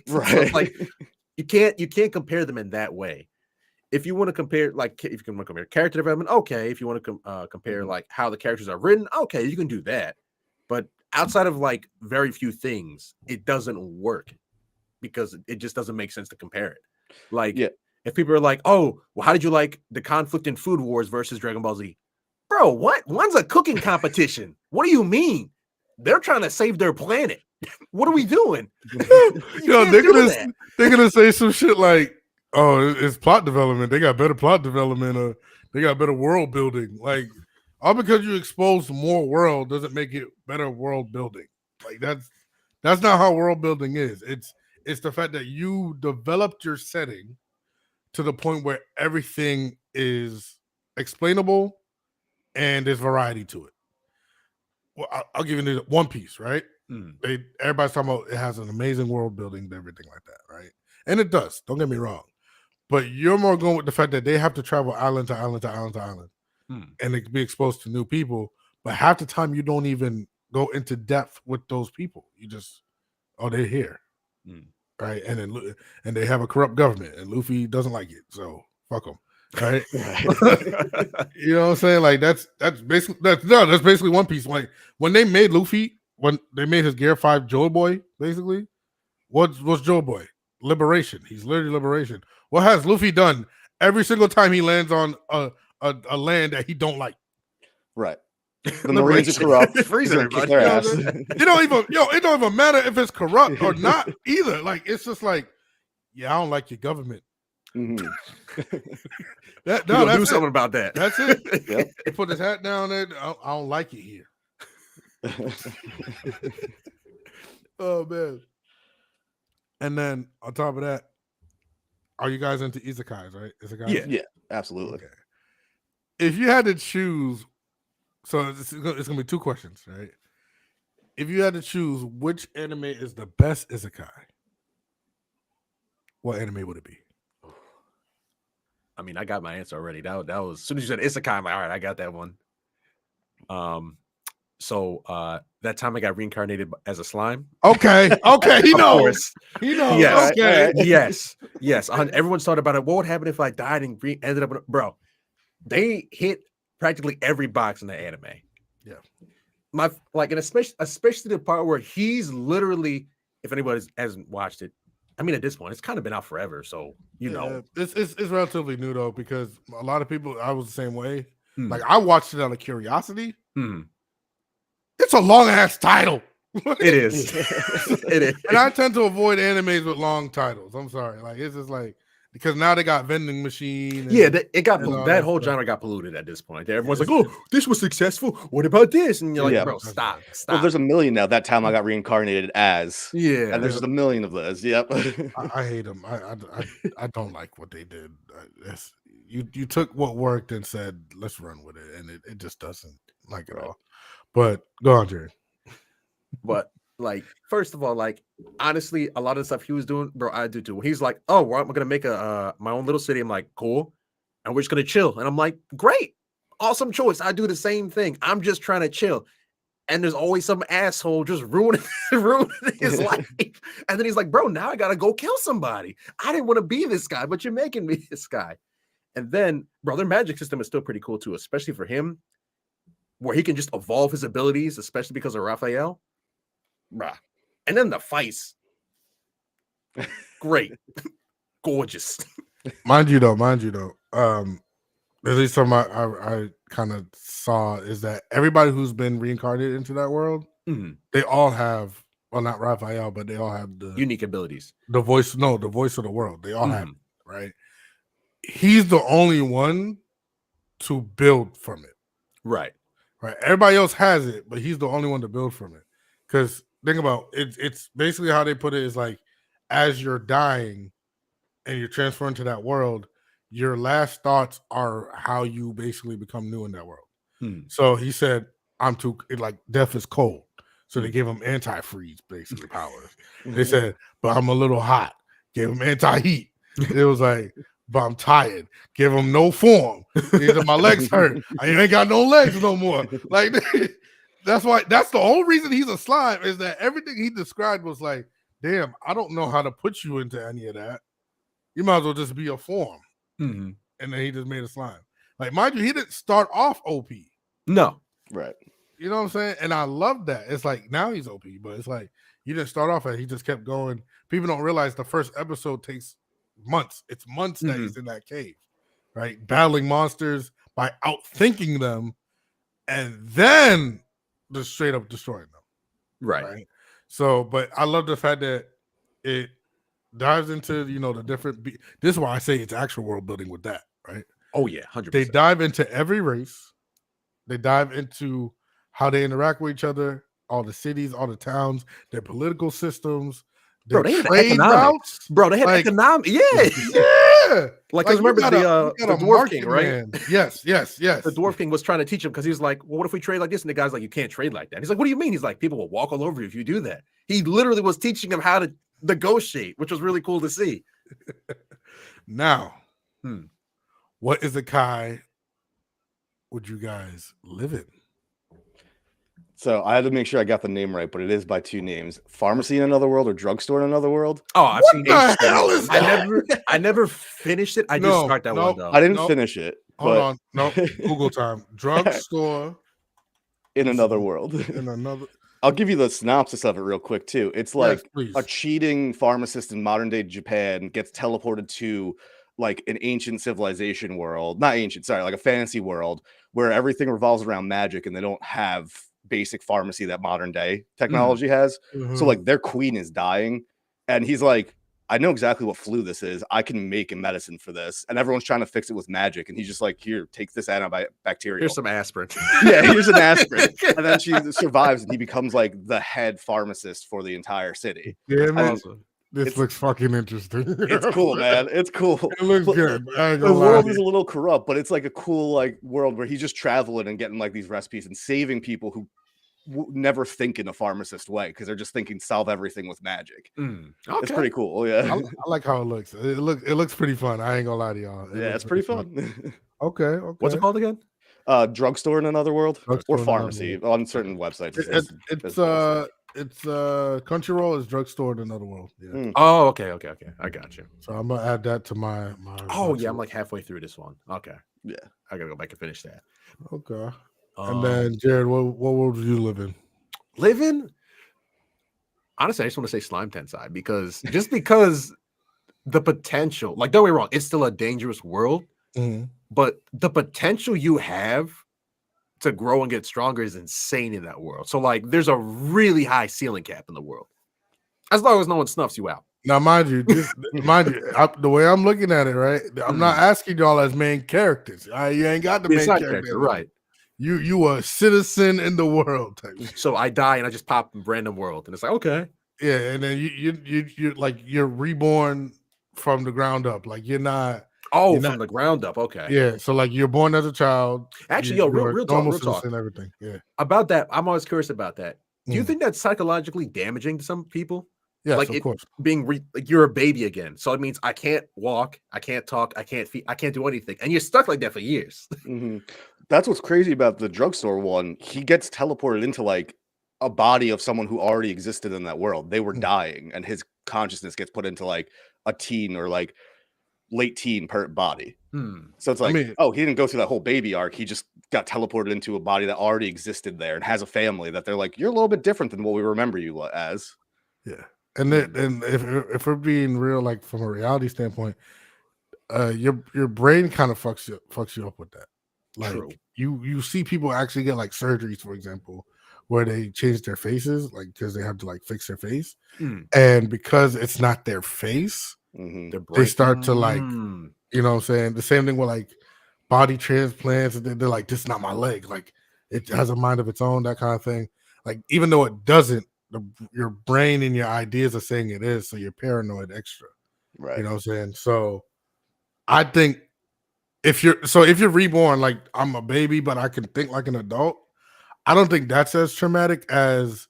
Right. So it's like you can't compare them in that way. If you want to compare, like, if you can compare character development, okay. If you want to compare like how the characters are written, okay, you can do that. But outside of like very few things, it doesn't work because it just doesn't make sense to compare it. Like, if people are like, oh, well, how did you like the conflict in Food Wars versus Dragon Ball Z? Bro, what? One's a cooking competition. What do you mean? They're trying to save their planet. What are we doing? They're gonna say some shit like, "Oh, it's plot development. They got better plot development, or they got better world building." Like, all because you expose more world doesn't make it better world building. Like that's not how world building is. It's the fact that you developed your setting to the point where everything is explainable. And there's variety to it. Well, I'll give you One Piece, right? Everybody's talking about it has an amazing world building and everything like that, right? And it does. Don't get me wrong. But you're more going with the fact that they have to travel island to island to island to island and they can be exposed to new people. But half the time you don't even go into depth with those people. You just, they're here, right? And then they have a corrupt government and Luffy doesn't like it. So fuck them. Right. You know what I'm saying? Like that's basically One Piece. Like when they made Luffy when they made his Gear 5 Joy Boy, basically, what's Joy Boy? Liberation. He's literally liberation. What has Luffy done every single time he lands on a land that he don't like? Right. The Marines are corrupt. Freeze He's gonna kick everybody. their ass. It don't even matter if it's corrupt or not either. Like, it's just like, yeah, I don't like your government. Mhm. That's do something about that. That's it. Yep. He put his hat down there. I don't like it here. Oh man. And then on top of that, are you guys into isekais, right? Isekais? Yeah, absolutely. Okay. If you had to choose, so it's gonna be 2 questions, right? If you had to choose which anime is the best isekai, what anime would it be? I mean, I got my answer already. That was as soon as you said isekai, I'm like, all right, I got that one. So that time I got reincarnated as a slime. Okay, he Of knows. course. He knows. Yes. Okay. All right. Yes. Everyone's thought about it. What would happen if I died and ended up, bro? They hit practically every box in the anime. Yeah. And especially the part where he's literally, if anybody hasn't watched it, I mean, at this point, it's kind of been out forever. So, you know. It's relatively new though, because a lot of people, I was the same way. Like, I watched it out of curiosity. It's a long ass title. It is. It is. And I tend to avoid animes with long titles. I'm sorry. Like, it's just like, because now they got vending machine. That whole genre got polluted at this point. Everyone's like, oh, this was successful. What about this? And you're like, bro, stop. Well, there's a million now. That time I got reincarnated as. Yeah. And there's a million of those. Yep. I hate them. I don't like what they did. You took what worked and said, let's run with it. And it just doesn't like it all. But go on, Jerry. But like, first of all, like, honestly, a lot of the stuff he was doing, bro, I do too. When he's like, oh, well, I'm gonna make my own little city. I'm like, cool. And we're just gonna chill. And I'm like, great, awesome choice. I do the same thing. I'm just trying to chill. And there's always some asshole just ruining his life. And then he's like, bro, now I gotta go kill somebody. I didn't want to be this guy, but you're making me this guy. And then, bro, their magic system is still pretty cool too, especially for him, where he can just evolve his abilities, especially because of Raphael. Bruh. And then the fights. Great. Gorgeous. Mind you though, at least something I kind of saw is that everybody who's been reincarnated into that world, they all have, well, not Raphael, but they all have the unique abilities. The voice of the world. They all have it, right? He's the only one to build from it. Right. Everybody else has it, but he's the only one to build from it. Because think about it, it's basically how they put it is like, as you're dying and you're transferring to that world, your last thoughts are how you basically become new in that world. So he said, death is cold. So they gave him anti-freeze, basically, powers. They said, but I'm a little hot. Gave him anti-heat. It was like, but I'm tired. Give him no form. He said, my legs hurt. I ain't got no legs no more. Like, that's the whole reason he's a slime, is that everything he described was like, damn, I don't know how to put you into any of that. You might as well just be a form. And then he just made a slime. Like, mind you, he didn't start off OP. No. Right. You know what I'm saying? And I love that. It's like, now he's OP, but it's like, he didn't start off he just kept going. People don't realize the first episode takes months. It's months that he's in that cave, right? Battling monsters by outthinking them and then just straight up destroying them. Right. So, but I love the fact that it dives into, the different. This is why I say it's actual world building with that, right? Oh, yeah, 100%. They dive into every race. They dive into how they interact with each other, all the cities, all the towns, their political systems. Bro, they had economics. Bro, they had economics. Yeah. Like, because remember the Dwarf King, right? Man. Yes. The Dwarf King was trying to teach him because he was like, well, what if we trade like this? And the guy's like, you can't trade like that. And he's like, what do you mean? He's like, people will walk all over you if you do that. He literally was teaching him how to negotiate, which was really cool to see. Now, what isekai would you guys live in? So I had to make sure I got the name right, but it is by 2 names: Pharmacy in Another World or Drugstore in Another World. Oh, I've seen the hell is that? I never finished it. I just start that one though. I didn't finish it. Hold on. No, Google time. Drugstore in Another World. In another. I'll give you the synopsis of it real quick too. It's like please. a cheating pharmacist in modern day Japan gets teleported to like an ancient civilization world, not ancient, sorry, like a fantasy world where everything revolves around magic and they don't have basic pharmacy that modern day technology has. So like their queen is dying and he's like, I know exactly what flu this is. I can make a medicine for this. And everyone's trying to fix it with magic. And he's just like, here, take this antibacterial. Here's some aspirin. Yeah, here's an aspirin. And then she survives and he becomes like the head pharmacist for the entire city. Yeah, man. Awesome. This looks fucking interesting. It's cool, man. It's cool. It looks good. I ain't The gonna lie. world is a little corrupt, but it's like a cool like world where he's just traveling and getting like these recipes and saving people who never think in a pharmacist way because they're just thinking solve everything with magic. Okay. It's pretty cool. Yeah, I like how it looks. It looks pretty fun. I ain't gonna lie to y'all. Yeah, it's pretty fun. Okay. What's it called again? Drugstore in another world Drugstore or in pharmacy another on certain websites. It's Crunchyroll is Drugstore in another world. Yeah. Oh, okay. I got you. So I'm gonna add that to my. Oh yeah, I'm like halfway through this one. Okay. Yeah, I gotta go back and finish that. Okay. And then Jared, what world do you live in? Honestly, I just want to say Slime Tensai because the potential, like, don't get me wrong, it's still a dangerous world, but the potential you have to grow and get stronger is insane in that world. So, like, there's a really high ceiling cap in the world, as long as no one snuffs you out. Now, mind you, the way I'm looking at it, right? I'm not asking y'all as main characters. You ain't got the main character, right? You a citizen in the world type. So I die and I just pop in random world, and it's like, okay, yeah, and then you like you're reborn from the ground up. Like you're not. From the ground up. Okay. Yeah. So like you're born as a child. Actually, real talk. And everything. Yeah. About that, I'm always curious about that. Do you think that's psychologically damaging to some people? Yes, like of course. Being like you're a baby again, so it means I can't walk, I can't talk, I can't feed, I can't do anything, and you're stuck like that for years. That's what's crazy about the drugstore one. He gets teleported into like a body of someone who already existed in that world. They were dying, and his consciousness gets put into like a teen or like late teen body. So it's like, he didn't go through that whole baby arc. He just got teleported into a body that already existed there and has a family that they're like, you're a little bit different than what we remember you as. Yeah. And if we're being real, like from a reality standpoint, your brain kind of fucks you up with that. Like you see people actually get like surgeries, for example, where they change their faces, like because they have to like fix their face, and because it's not their face, they start to like, you know what I'm saying? The same thing with like body transplants, and they're like, this is not my leg, like it has a mind of its own, that kind of thing. Like even though it doesn't, your brain and your ideas are saying it is, so you're paranoid extra, right? You know what I'm saying? So I think if you're reborn, like I'm a baby, but I can think like an adult, I don't think that's as traumatic as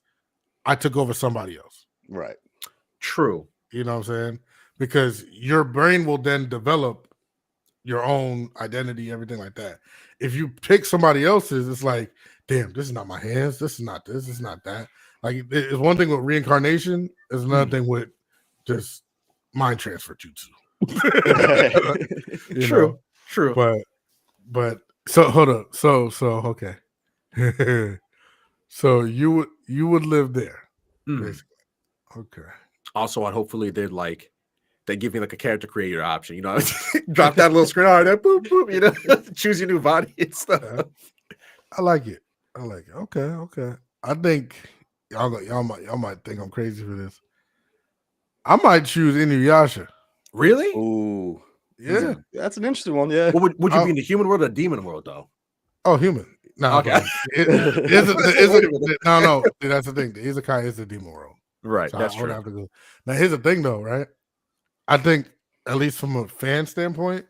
I took over somebody else. Right. True. You know what I'm saying? Because your brain will then develop your own identity, everything like that. If you pick somebody else's, it's like, damn, this is not my hands. This is not this. This is not that. Like, it's one thing with reincarnation. There's another thing with just mind transfer jutsu. True. But so hold up. So okay. So you would live there, basically. Okay. Also, hopefully they give me like a character creator option. You know, drop that little screen. All right, boop boop. You know, choose your new body and stuff. I like it. Okay. I think y'all might think I'm crazy for this. I might choose Inuyasha. Really? Ooh, yeah. That's an interesting one. Yeah. Well, would you be in the human world or the demon world though? Oh, human. No. Okay. No. That's the thing. The Isekai is the demon world. Right. So that's I would true. have to go. Now, here's the thing, though. Right. I think, at least from a fan standpoint,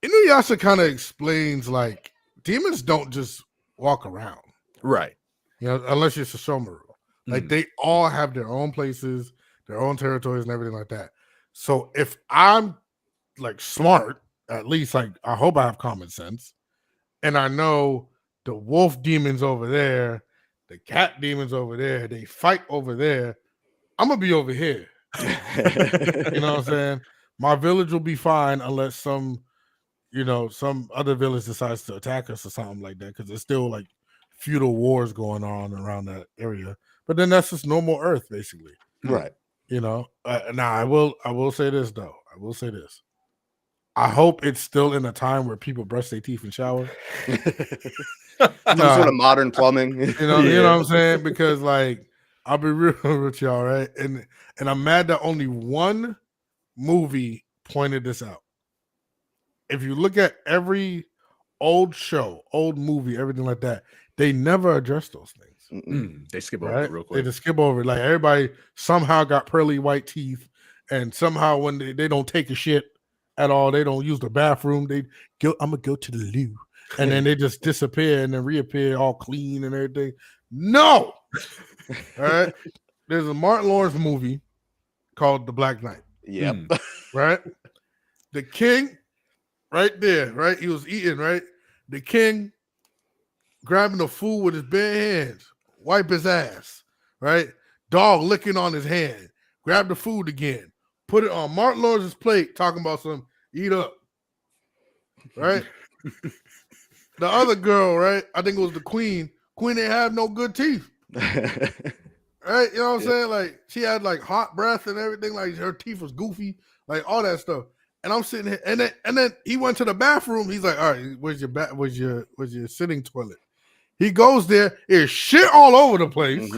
Inuyasha kind of explains like demons don't just walk around. Right. You know, unless you're Sesshomaru. Like they all have their own places, their own territories, and everything like that. So if I'm like smart, at least like I hope I have common sense, and I know the wolf demons over there, the cat demons over there, they fight over there, I'm gonna be over here. You know what I'm saying? My village will be fine unless some other village decides to attack us or something like that, because there's still like feudal wars going on around that area. but then that's just normal Earth, basically. Right. Now I will say this though. I will say this. I hope it's still in a time where people brush their teeth and shower. Some sort of modern plumbing. You know what I'm saying? Because like I'll be real with y'all, right? And I'm mad that only one movie pointed this out. If you look at every old show, old movie, everything like that, they never address those things. They skip over Right? it real quick. They just skip over it. Like everybody somehow got pearly white teeth, and somehow when they don't take a shit at all, they don't use the bathroom. I'm gonna go to the loo, and then they just disappear and then reappear all clean and everything. No, all right. There's a Martin Lawrence movie called The Black Knight. Yep. Right. The king, right there. Right. He was eating. Right. The king grabbing the food with his bare hands, wipe his ass. Right. Dog licking on his hand. Grab the food again. Put it on Martin Lawrence's plate, talking about some eat up. Right? The other girl, right? I think it was the queen. Queen didn't have no good teeth. Right? You know what I'm saying? Like she had like hot breath and everything. Like her teeth was goofy, like all that stuff. And I'm sitting here, and then he went to the bathroom. He's like, all right, where's your sitting toilet? He goes there, there's shit all over the place,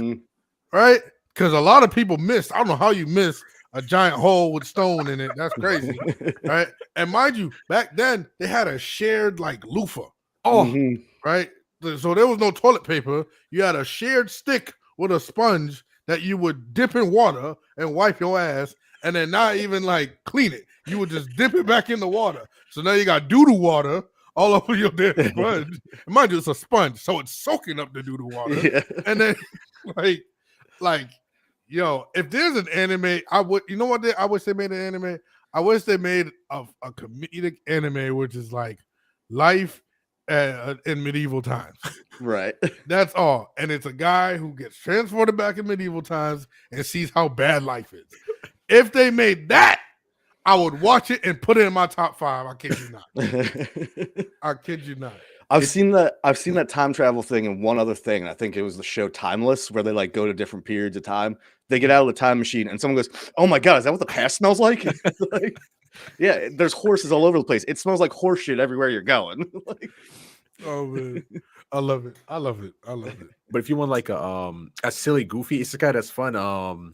right? Because a lot of people missed. I don't know how you missed a giant hole with stone in it. That's crazy, right? And mind you, back then they had a shared like loofah. Right? So there was no toilet paper. You had a shared stick with a sponge that you would dip in water and wipe your ass, and then not even like clean it. You would just dip it back in the water. So now you got doo-doo water all over your damn sponge. And mind you, it's a sponge, so it's soaking up the doo-doo water. Yeah. And then like yo, if there's an anime, I would, you know what? I wish they made an anime. I wish they made a comedic anime, which is like life in medieval times. Right. That's all. And it's a guy who gets transported back in medieval times and sees how bad life is. If they made that, I would watch it and put it in my top 5. I kid you not. I kid you not. I've seen that time travel thing and one other thing. I think it was the show Timeless, where they like go to different periods of time. They get out of the time machine and someone goes, "Oh my god, is that what the past smells like?" Like, yeah, there's horses all over the place. It smells like horse shit everywhere you're going. Like, oh man, I love it. I love it. I love it. But if you want like a silly, goofy, it's a guy that's fun.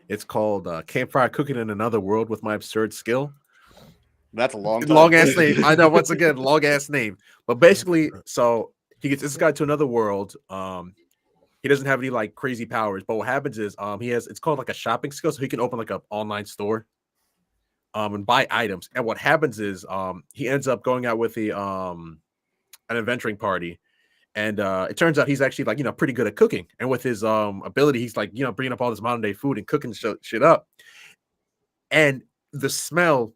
It's called Campfire Cooking in Another World with My Absurd Skill. That's a long ass name. I know, once again, long ass name. But basically, so he gets this guy to another world. He doesn't have any like crazy powers, but what happens is it's called like a shopping skill, so he can open like an online store and buy items. And what happens is he ends up going out with an adventuring party. And it turns out he's actually like, pretty good at cooking. And with his ability, he's like, bringing up all this modern day food and cooking shit up. And the smell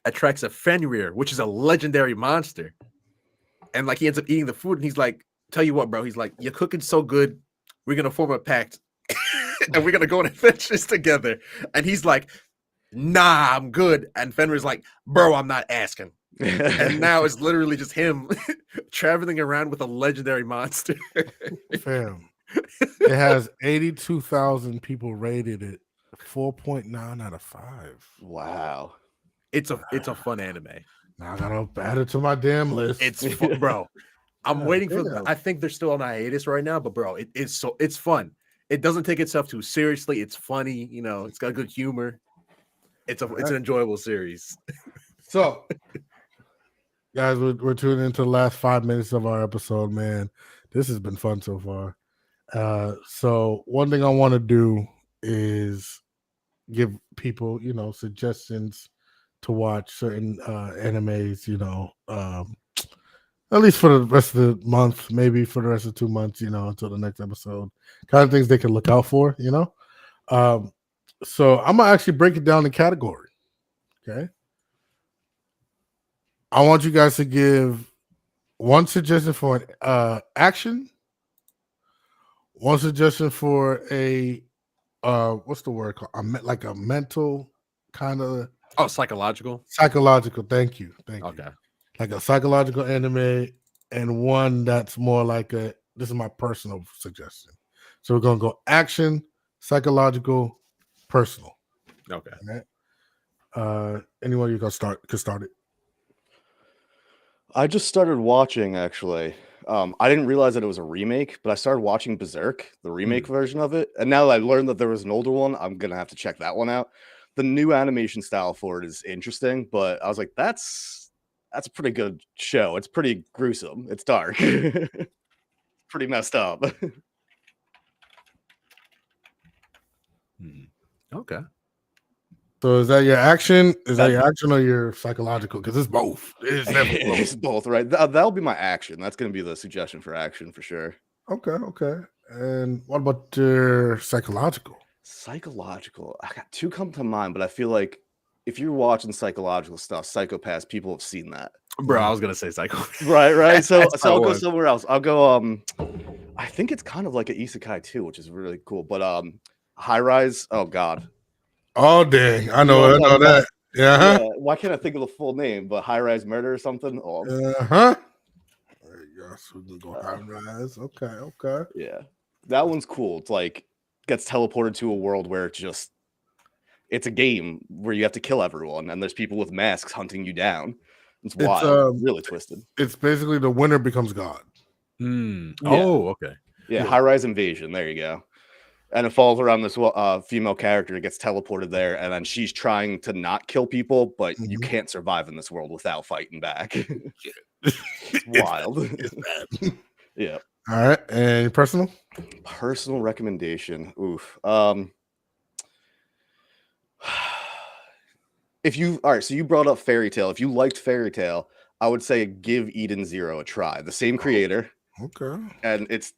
attracts a feburary, which is a legendary monster. And like he ends up eating the food and he's like, tell you what, bro, he's like, you're cooking so good, we're going to form a pact and we're going to go on adventures together. And he's like, nah, I'm good. And Fenrir's like, bro, I'm not asking. And now it's literally just him traveling around with a legendary monster. Fam, it has 82,000 people rated it, 4.9 out of 5. Wow. It's a fun anime. Now I gotta add it to my damn list. It's fun, bro. I'm waiting for. I think they're still on hiatus right now, but bro, it's fun. It doesn't take itself too seriously. It's funny, it's got good humor. It's an enjoyable series. So, guys, we're tuning into the last 5 minutes of our episode, man. This has been fun so far. So one thing I want to do is give people, suggestions to watch certain animes, at least for the rest of the month, maybe for the rest of 2 months, until the next episode. Kind of things they can look out for, So I'm gonna actually break it down in category. Okay. I want you guys to give one suggestion for an action, one suggestion for a what's the word called? Like a mental kind of psychological. Thank you. Okay. Like a psychological anime, and one that's more like this is my personal suggestion. So we're gonna go action, psychological, personal. Okay. All right. Anyone you can start it. I just started watching actually. I didn't realize that it was a remake, but I started watching Berserk, the remake version of it. And now that I learned that there was an older one, I'm gonna have to check that one out. The new animation style for it is interesting, but I was like, that's a pretty good show. It's pretty gruesome. It's dark. Pretty messed up. Okay. So is that your action? Is that your action or your psychological? Because it's both. It's never both. It's both, right? That'll be my action. That's gonna be the suggestion for action for sure. Okay. And what about your psychological? Psychological. I got two come to mind, but I feel like if you're watching psychological stuff, Psychopaths, people have seen that. Bro, I was gonna say Psycho. Right. So That's I'll my go one. somewhere else. I'll go I think it's kind of like an isekai too, which is really cool. But High Rise, oh god. Oh dang. I You know know what I'm talking that. Yeah, Yeah. why can't I think of the full name? But High Rise Murder or something? Oh, Uh-huh. Yes, we can go High Rise. Okay. yeah. That one's cool. It's like gets teleported to a world where it's a game where you have to kill everyone, and there's people with masks hunting you down. It's wild, really twisted. It's basically the winner becomes God. Yeah. Oh, okay. Yeah, High Rise Invasion. There you go. And it falls around this female character, gets teleported there, and then she's trying to not kill people, but you can't survive in this world without fighting back. It's wild. It's bad. Yeah. All right. And personal? Personal recommendation. Oof. So you brought up Fairy Tail. If you liked Fairy Tail, I would say give Eden Zero a try. The same creator. Okay. And it's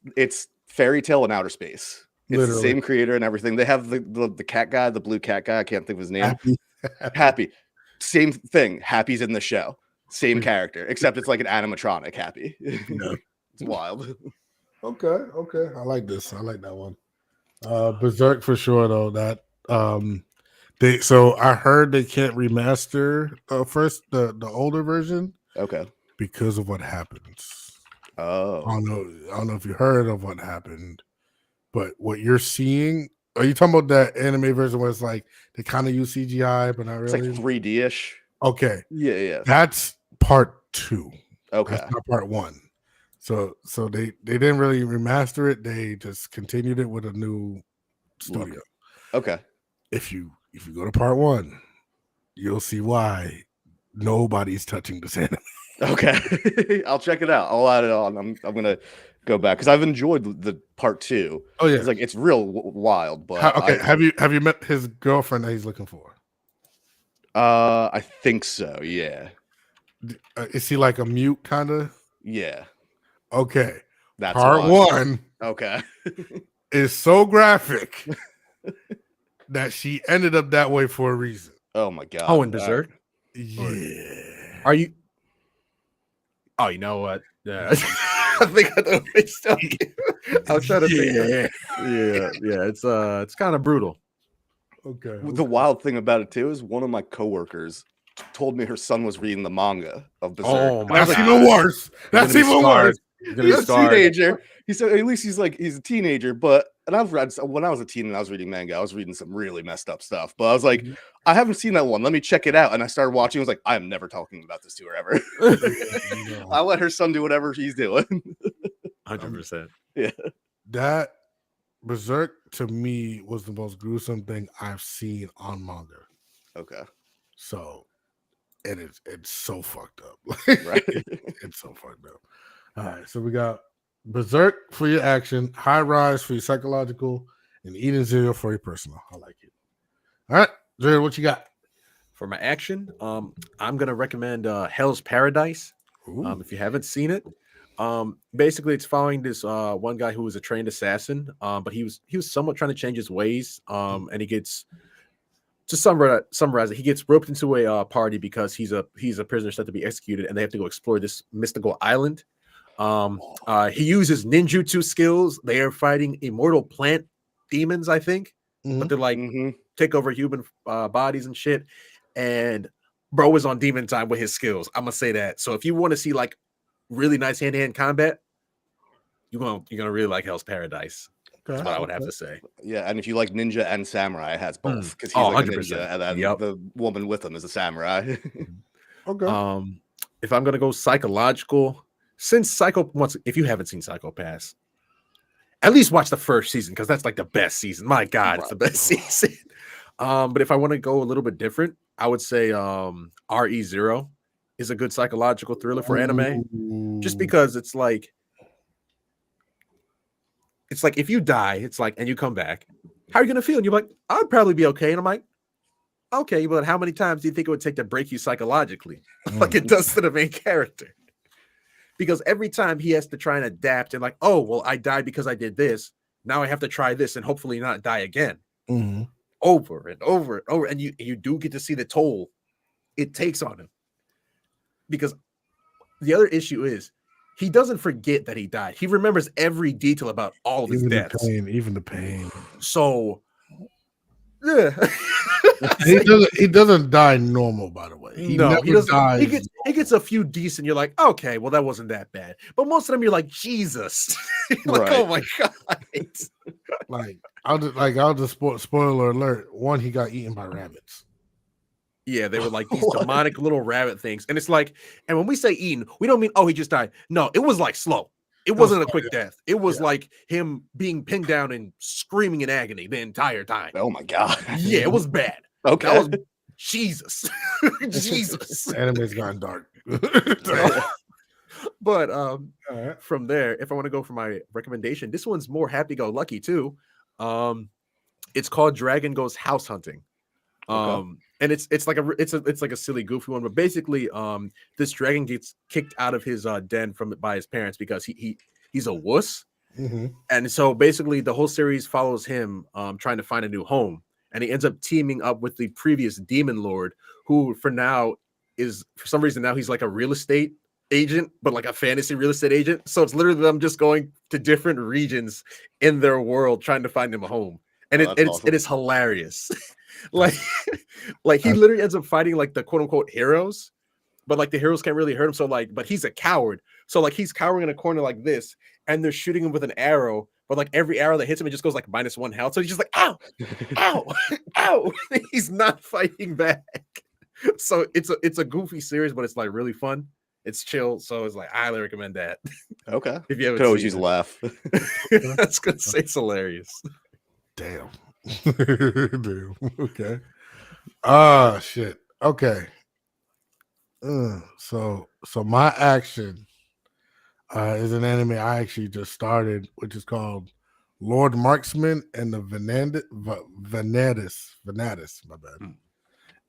Fairy Tail in outer space. It's Literally. the same creator and everything. They have the cat guy, the blue cat guy. I can't think of his name. Happy. Same thing. Happy's in the show. Same character, except it's like an animatronic Happy. Yeah. It's wild. Okay. I like this. I like that one. Berserk for sure though. That so I heard they can't remaster first the older version. Okay. Because of what happens. Oh. I don't know if you heard of what happened, but what you're seeing, are you talking about that anime version where it's like they kind of use CGI, but not really? It's like 3D-ish. Okay. Yeah. That's part 2. Okay. That's not part 1. So they didn't really remaster it. They just continued it with a new studio. Okay. If you go to part 1, you'll see why nobody's touching this anime. Okay. I'll check it out. I'll add it on. I'm gonna go back because I've enjoyed the part 2. Oh yeah, it's real wild. But have you met his girlfriend that he's looking for? I think so. Yeah. Is he like a mute kind of? Yeah. Okay. That's part 1. Okay. is so graphic that she ended up that way for a reason. Oh my god. Oh, in Berserk? Yeah. Are you? Oh, you know what? Yeah. I think I know it's I was trying to think. Yeah. It's kind of brutal. Okay. The wild thing about it too is one of my coworkers told me her son was reading the manga of Berserk. Oh my That's god. even worse. That's even worse. He's a teenager. He said at least he's a teenager, but and I've read when I was a teen and I was reading manga, I was reading some really messed up stuff. But I was like, I haven't seen that one. Let me check it out. And I started watching. I was like, I am never talking about this to her ever. I'll let her son do whatever he's doing. 100%. Yeah. That Berserk to me was the most gruesome thing I've seen on manga. Okay. So it's so fucked up. Right. It's so fucked up. All right. So we got Berserk for your action, High Rise for your psychological, and Eden Zero for your personal. I like it. All right, Jared, what you got? For my action, I'm gonna recommend Hell's Paradise. If you haven't seen it, basically it's following this one guy who was a trained assassin, but he was somewhat trying to change his ways, and he gets to summarize it, he gets roped into a party because he's a prisoner set to be executed, and they have to go explore this mystical island. He uses ninjutsu skills. They are fighting immortal plant demons, I think, but they're like take over human bodies and shit. And bro is on demon time with his skills. I'm gonna say that. So if you want to see like really nice hand-to-hand combat, you're gonna really like Hell's Paradise. That's what I would have to say. Yeah, and if you like ninja and samurai, it has both because he's Oh, like a 100%. ninja, and then Yep. the woman with him is a samurai. Okay. If I'm gonna go psychological, if you haven't seen Psycho Pass, at least watch the first season because that's like the best season. My God, it's the best season. But if I want to go a little bit different, I would say RE0 is a good psychological thriller for anime, just because it's like if you die, it's like, and you come back, how are you gonna feel? And you're like, I'd probably be okay. And I'm like, okay, but how many times do you think it would take to break you psychologically, like it does to the main character? Because every time he has to try and adapt and like, oh, well, I died because I did this. Now I have to try this and hopefully not die again. Over and over and over. And you do get to see the toll it takes on him. Because the other issue is he doesn't forget that he died. He remembers every detail about all of his deaths. Even the pain. So, yeah. he doesn't die normal, by the way. He doesn't. Dies. He gets a few decent. You're like, okay, well, that wasn't that bad. But most of them, you're like, Jesus. Like, oh my God. I'll just spoiler alert. One, he got eaten by rabbits. Yeah, they were like these demonic little rabbit things. And it's like, and when we say eaten, we don't mean, oh, he just died. No, it was like slow. It wasn't a quick death. It was like him being pinned down and screaming in agony the entire time. Oh my God. Yeah, it was bad. Okay. That was Jesus. Jesus. Anime's gone dark. But from there, if I want to go for my recommendation, this one's more happy-go-lucky too. It's called Dragon Goes House Hunting. And it's like a silly, goofy one, but basically, this dragon gets kicked out of his den by his parents because he's a wuss, and so basically the whole series follows him trying to find a new home, and he ends up teaming up with the previous demon lord, who for some reason now he's like a real estate agent, but like a fantasy real estate agent. So it's literally them just going to different regions in their world trying to find him a home, and it is hilarious. like he literally ends up fighting like the quote unquote heroes, but like the heroes can't really hurt him. So like, but he's a coward. So like he's cowering in a corner like this, and they're shooting him with an arrow. But like every arrow that hits him, it just goes like -1 health. So he's just like, ow, ow, ow. He's not fighting back. So it's a goofy series, but it's like really fun. It's chill. So it's like, I highly recommend that. Okay. If you could always use a laugh. That's gonna say it's hilarious. Damn. Damn. Okay. Shit. Okay. So my action is an anime I actually just started, which is called Lord Marksman and the Venatus. My bad.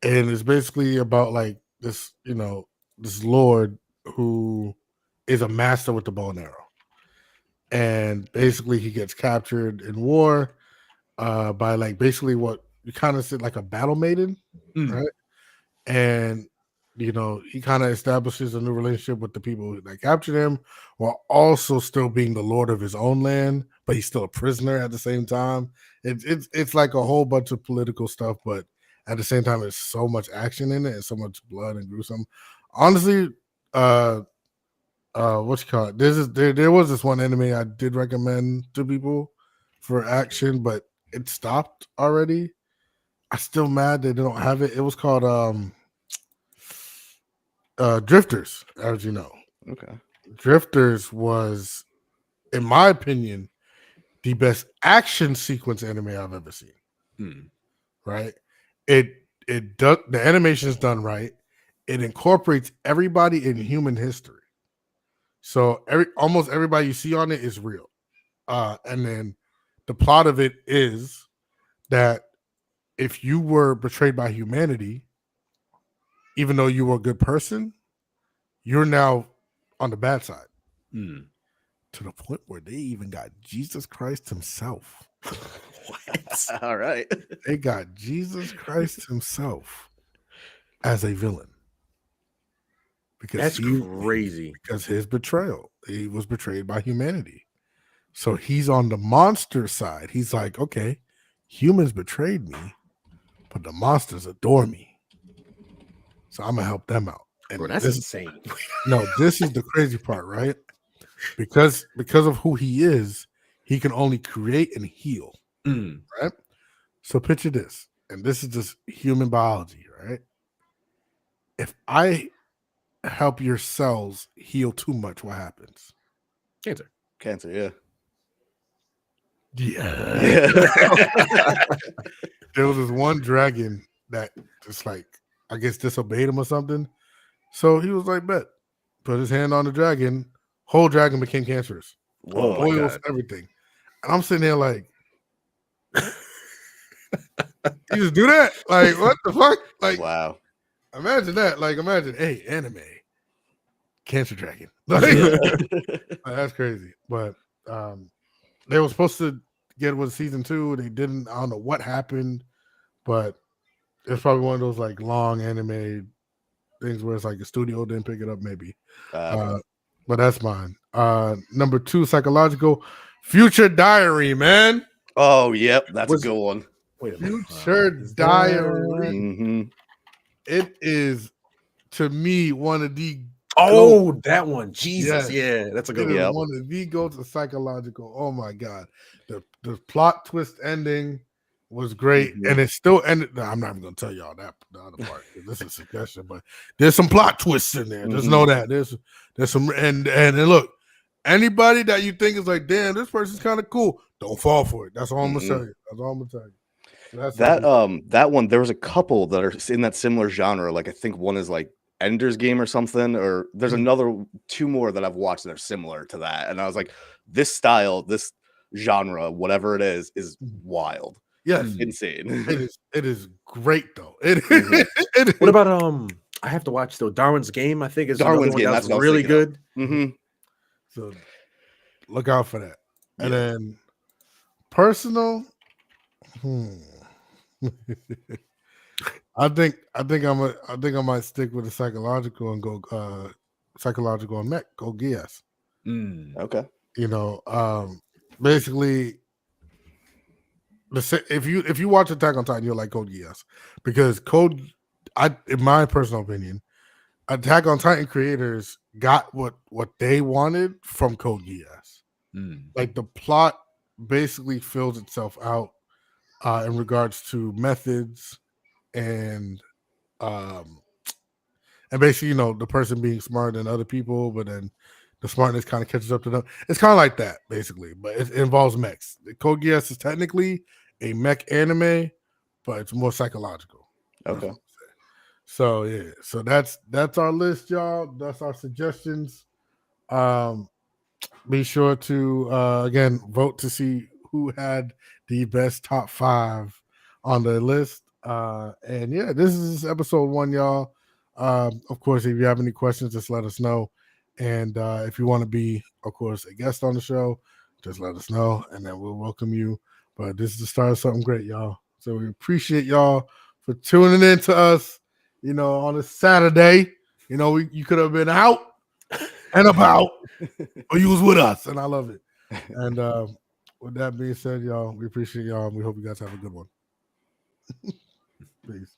And it's basically about like this, this lord who is a master with the bow and arrow. And basically he gets captured in war by like basically what you kind of said, like a battle maiden, right? And he kind of establishes a new relationship with the people that captured him, while also still being the lord of his own land, but he's still a prisoner at the same time. It's like a whole bunch of political stuff, but at the same time, there's so much action in it and so much blood and gruesome. Honestly, what you call it? There was this one anime I did recommend to people for action, but it stopped already. I'm still mad they don't have it. It was called Drifters, as you know. Okay. Drifters was, in my opinion, the best action sequence anime I've ever seen. Right? It does, the animation is done right. It incorporates everybody in human history. So almost everybody you see on it is real. And then the plot of it is that if you were betrayed by humanity, even though you were a good person, you're now on the bad side. To the point where they even got Jesus Christ himself. What? All right. They got Jesus Christ himself as a villain. Because that's crazy. Because his betrayal. He was betrayed by humanity. So he's on the monster side. He's like, okay, humans betrayed me, but the monsters adore me. So I'm going to help them out. And bro, that's insane. No, this is the crazy part, right? Because of who he is, he can only create and heal. Mm. Right? So picture this, and this is just human biology, right? If I help your cells heal too much, what happens? Cancer. Cancer, yeah. Yeah. There was this one dragon that just like, I guess, disobeyed him or something. So he was like, bet. Put his hand on the dragon. Whole dragon became cancerous. Oh my Boils, God. everything. And I'm sitting there like, you just do that? Like, what the fuck? Like, Wow. imagine that. Like, imagine, hey, anime, cancer dragon. Like, that's crazy. But they were supposed to get it with season 2. They didn't. I don't know what happened, but it's probably one of those like long anime things where it's like the studio didn't pick it up, maybe. Okay. But that's mine. Number 2, psychological future diary, man. Oh, yep. That's Was- a good one. Wait a minute. Future Is diary. hmm It is, to me, one of the Oh, that one. Jesus. Yes. Yeah, that's a good It is one. Yep. one of the goats of psychological. Oh my god, the plot twist ending was great, Mhm. and it still ended. No, I'm not even gonna tell y'all that the other part. 'Cause this is a suggestion, but there's some plot twists in there. Just know that there's some and look, anybody that you think is like, damn, this person's kind of cool, don't fall for it. That's all I'm gonna tell you. That's all I'm gonna tell you. So that's That one, there was a couple that are in that similar genre. Like I think one is like Ender's Game or something, or there's Mhm. another 2 more that I've watched that are similar to that. And I was like, this style, this genre, whatever it is Mhm. wild. yes, Mm. Insane. it is great though. It, Mhm. it is. What about I have to watch though. Darwin's Game, I think, is another Darwin's one Game, that's that's what I was really thinking of. good. hmm So look out for that. And Yeah. then personal. I think I might stick with the psychological and go psychological and mech. Go Geass. Mm. Okay. You know, basically if you watch Attack on Titan, you'll like Code Geass because in my personal opinion, Attack on Titan creators got what they wanted from Code Geass. Mm. Like the plot basically fills itself out in regards to methods and basically, the person being smarter than other people, but then the smartness kind of catches up to them. It's kind of like that, basically, but it involves mechs. The Code Geass is technically a mech anime, but it's more psychological. That's Okay. what I'm saying. So yeah, so that's our list, y'all. That's our suggestions. Be sure to again vote to see who had the best top 5 on the list. And yeah, this is episode 1, y'all. Of course, if you have any questions, just let us know. And if you want to be, of course, a guest on the show, just let us know, and then we'll welcome you. But this is the start of something great, y'all. So we appreciate y'all for tuning in to us. On a Saturday. You could have been out and about, or you was with us, and I love it. And with that being said, y'all, we appreciate y'all, and we hope you guys have a good one. Peace.